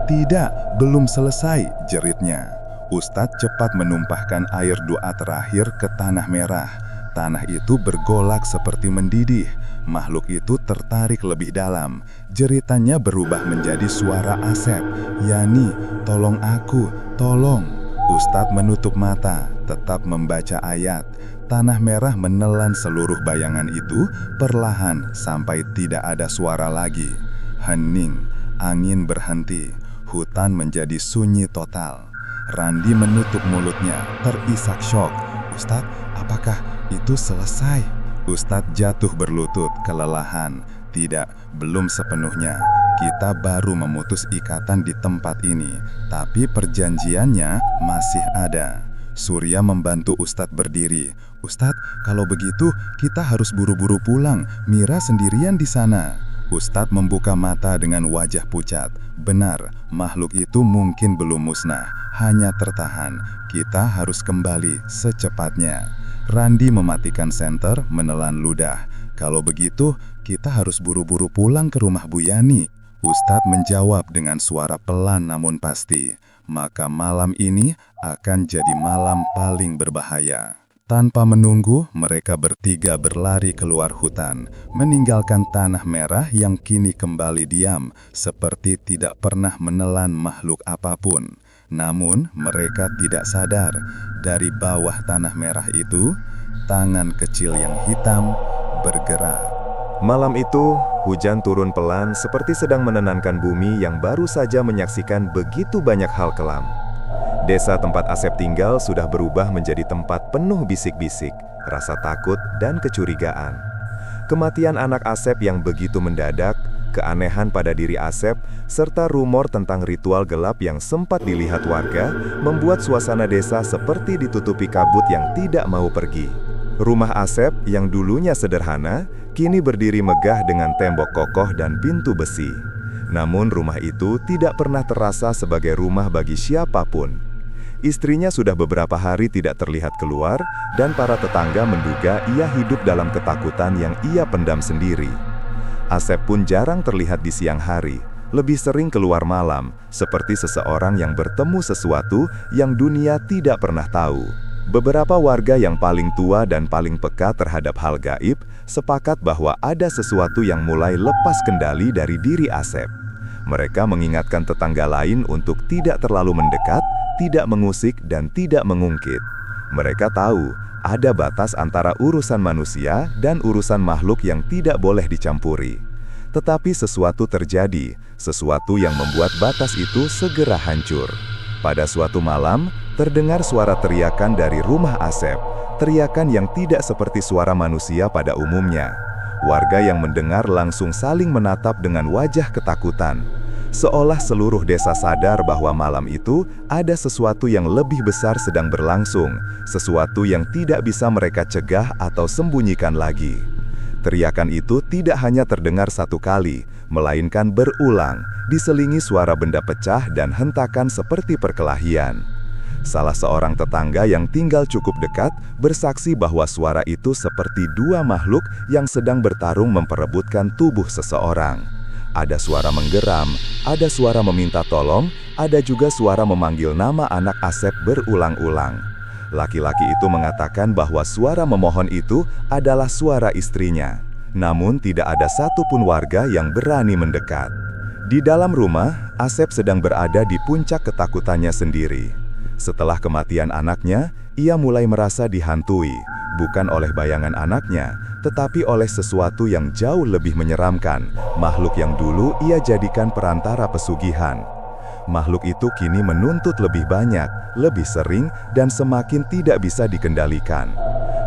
"Tidak, belum selesai," jeritnya. Ustadz cepat menumpahkan air doa terakhir ke tanah merah. Tanah itu bergolak seperti mendidih. Makhluk itu tertarik lebih dalam. Jeritannya berubah menjadi suara Asep. "Yani, tolong aku, tolong." Ustadz menutup mata, tetap membaca ayat. Tanah merah menelan seluruh bayangan itu perlahan sampai tidak ada suara lagi. Hening, angin berhenti, hutan menjadi sunyi total. Randi menutup mulutnya, terisak syok. "Ustadz, apakah itu selesai?" Ustadz jatuh berlutut, kelelahan. "Tidak, belum sepenuhnya. Kita baru memutus ikatan di tempat ini, tapi perjanjiannya masih ada." Surya membantu Ustadz berdiri. "Ustadz, kalau begitu kita harus buru-buru pulang. Mira sendirian di sana." Ustadz membuka mata dengan wajah pucat. Benar, makhluk itu mungkin belum musnah, hanya tertahan. Kita harus kembali secepatnya. Randi mematikan senter, menelan ludah. "Kalau begitu, kita harus buru-buru pulang ke rumah Bu Yani." Ustadz menjawab dengan suara pelan namun pasti. "Maka malam ini akan jadi malam paling berbahaya." Tanpa menunggu, mereka bertiga berlari keluar hutan, meninggalkan tanah merah yang kini kembali diam, seperti tidak pernah menelan makhluk apapun. Namun, mereka tidak sadar, dari bawah tanah merah itu, tangan kecil yang hitam bergerak. Malam itu, Hujan turun pelan seperti sedang menenangkan bumi yang baru saja menyaksikan begitu banyak hal kelam. Desa tempat Asep tinggal sudah berubah menjadi tempat penuh bisik-bisik, rasa takut, dan kecurigaan. Kematian anak Asep yang begitu mendadak, keanehan pada diri Asep, serta rumor tentang ritual gelap yang sempat dilihat warga, membuat suasana desa seperti ditutupi kabut yang tidak mau pergi. Rumah Asep yang dulunya sederhana, kini berdiri megah dengan tembok kokoh dan pintu besi. Namun rumah itu tidak pernah terasa sebagai rumah bagi siapapun. Istrinya sudah beberapa hari tidak terlihat keluar, dan para tetangga menduga ia hidup dalam ketakutan yang ia pendam sendiri. Asep pun jarang terlihat di siang hari, lebih sering keluar malam, seperti seseorang yang bertemu sesuatu yang dunia tidak pernah tahu. Beberapa warga yang paling tua dan paling peka terhadap hal gaib sepakat bahwa ada sesuatu yang mulai lepas kendali dari diri Asep. Mereka mengingatkan tetangga lain untuk tidak terlalu mendekat, tidak mengusik, dan tidak mengungkit. Mereka tahu ada batas antara urusan manusia dan urusan makhluk yang tidak boleh dicampuri. Tetapi sesuatu terjadi, sesuatu yang membuat batas itu segera hancur. Pada suatu malam, terdengar suara teriakan dari rumah Asep, teriakan yang tidak seperti suara manusia pada umumnya. Warga yang mendengar langsung saling menatap dengan wajah ketakutan. Seolah seluruh desa sadar bahwa malam itu ada sesuatu yang lebih besar sedang berlangsung, sesuatu yang tidak bisa mereka cegah atau sembunyikan lagi. Teriakan itu tidak hanya terdengar satu kali, melainkan berulang, diselingi suara benda pecah dan hentakan seperti perkelahian. Salah seorang tetangga yang tinggal cukup dekat bersaksi bahwa suara itu seperti dua makhluk yang sedang bertarung memperebutkan tubuh seseorang. Ada suara menggeram, ada suara meminta tolong, ada juga suara memanggil nama anak Asep berulang-ulang. Laki-laki itu mengatakan bahwa suara memohon itu adalah suara istrinya. Namun tidak ada satupun warga yang berani mendekat. Di dalam rumah, Asep sedang berada di puncak ketakutannya sendiri. Setelah kematian anaknya, ia mulai merasa dihantui, bukan oleh bayangan anaknya, tetapi oleh sesuatu yang jauh lebih menyeramkan, makhluk yang dulu ia jadikan perantara pesugihan. Makhluk itu kini menuntut lebih banyak, lebih sering, dan semakin tidak bisa dikendalikan.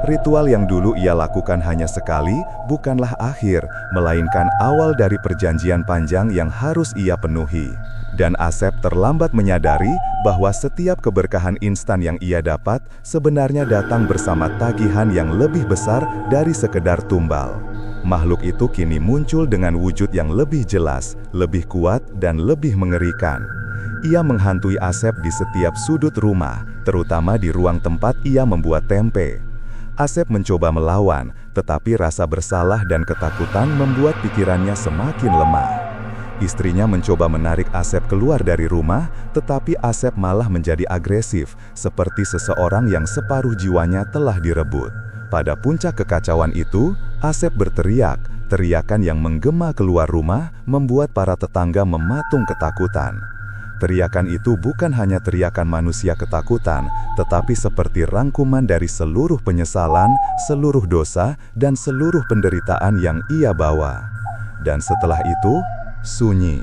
Ritual yang dulu ia lakukan hanya sekali, bukanlah akhir, melainkan awal dari perjanjian panjang yang harus ia penuhi. Dan Asep terlambat menyadari bahwa setiap keberkahan instan yang ia dapat sebenarnya datang bersama tagihan yang lebih besar dari sekedar tumbal. Makhluk itu kini muncul dengan wujud yang lebih jelas, lebih kuat, dan lebih mengerikan. Ia menghantui Asep di setiap sudut rumah, terutama di ruang tempat ia membuat tempe. Asep mencoba melawan, tetapi rasa bersalah dan ketakutan membuat pikirannya semakin lemah. Istrinya mencoba menarik Asep keluar dari rumah, tetapi Asep malah menjadi agresif, seperti seseorang yang separuh jiwanya telah direbut. Pada puncak kekacauan itu, Asep berteriak, teriakan yang menggema keluar rumah membuat para tetangga mematung ketakutan. Teriakan itu bukan hanya teriakan manusia ketakutan, tetapi seperti rangkuman dari seluruh penyesalan, seluruh dosa, dan seluruh penderitaan yang ia bawa. Dan setelah itu, sunyi.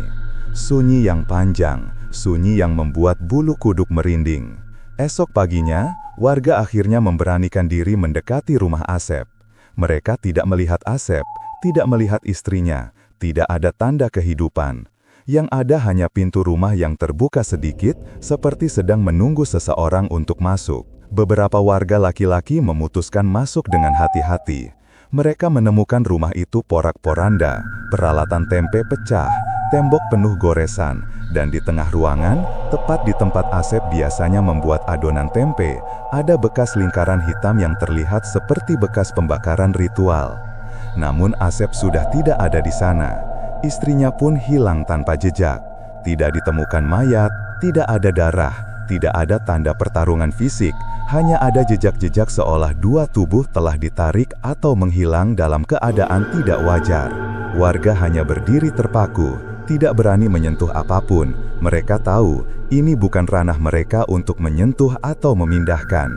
Sunyi yang panjang, sunyi yang membuat bulu kuduk merinding. Esok paginya, warga akhirnya memberanikan diri mendekati rumah Asep. Mereka tidak melihat Asep, tidak melihat istrinya, tidak ada tanda kehidupan. Yang ada hanya pintu rumah yang terbuka sedikit, seperti sedang menunggu seseorang untuk masuk. Beberapa warga laki-laki memutuskan masuk dengan hati-hati. Mereka menemukan rumah itu porak-poranda, peralatan tempe pecah, tembok penuh goresan, dan di tengah ruangan, tepat di tempat Asep biasanya membuat adonan tempe, ada bekas lingkaran hitam yang terlihat seperti bekas pembakaran ritual. Namun Asep sudah tidak ada di sana. Istrinya pun hilang tanpa jejak. Tidak ditemukan mayat, tidak ada darah, tidak ada tanda pertarungan fisik, hanya ada jejak-jejak seolah dua tubuh telah ditarik atau menghilang dalam keadaan tidak wajar. Warga hanya berdiri terpaku, tidak berani menyentuh apapun. Mereka tahu, ini bukan ranah mereka untuk menyentuh atau memindahkan.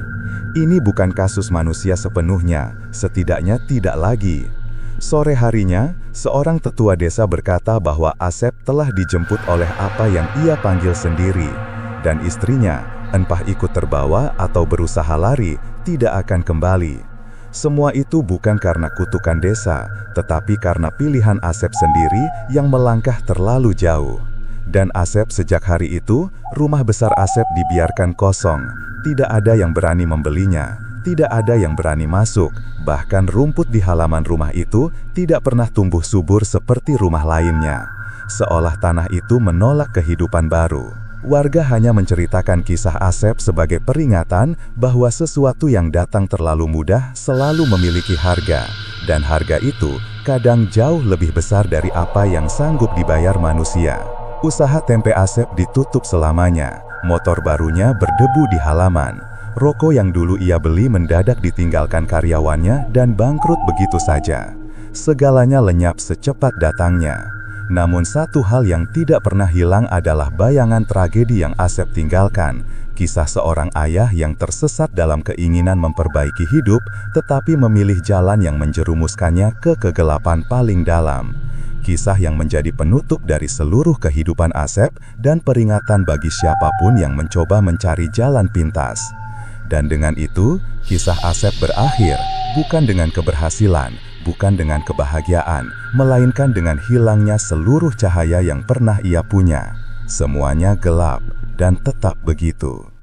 Ini bukan kasus manusia sepenuhnya, setidaknya tidak lagi. Sore harinya, seorang tetua desa berkata bahwa Asep telah dijemput oleh apa yang ia panggil sendiri, dan istrinya, entah ikut terbawa atau berusaha lari, tidak akan kembali. Semua itu bukan karena kutukan desa, tetapi karena pilihan Asep sendiri yang melangkah terlalu jauh. Dan Asep sejak hari itu, rumah besar Asep dibiarkan kosong, tidak ada yang berani membelinya. Tidak ada yang berani masuk, bahkan rumput di halaman rumah itu tidak pernah tumbuh subur seperti rumah lainnya. Seolah tanah itu menolak kehidupan baru. Warga hanya menceritakan kisah Asep sebagai peringatan bahwa sesuatu yang datang terlalu mudah selalu memiliki harga, dan harga itu kadang jauh lebih besar dari apa yang sanggup dibayar manusia. Usaha tempe Asep ditutup selamanya, motor barunya berdebu di halaman. Rokok yang dulu ia beli mendadak ditinggalkan karyawannya dan bangkrut begitu saja. Segalanya lenyap secepat datangnya. Namun satu hal yang tidak pernah hilang adalah bayangan tragedi yang Asep tinggalkan. Kisah seorang ayah yang tersesat dalam keinginan memperbaiki hidup, tetapi memilih jalan yang menjerumuskannya ke kegelapan paling dalam. Kisah yang menjadi penutup dari seluruh kehidupan Asep dan peringatan bagi siapapun yang mencoba mencari jalan pintas. Dan dengan itu, kisah Asep berakhir, bukan dengan keberhasilan, bukan dengan kebahagiaan, melainkan dengan hilangnya seluruh cahaya yang pernah ia punya. Semuanya gelap, dan tetap begitu.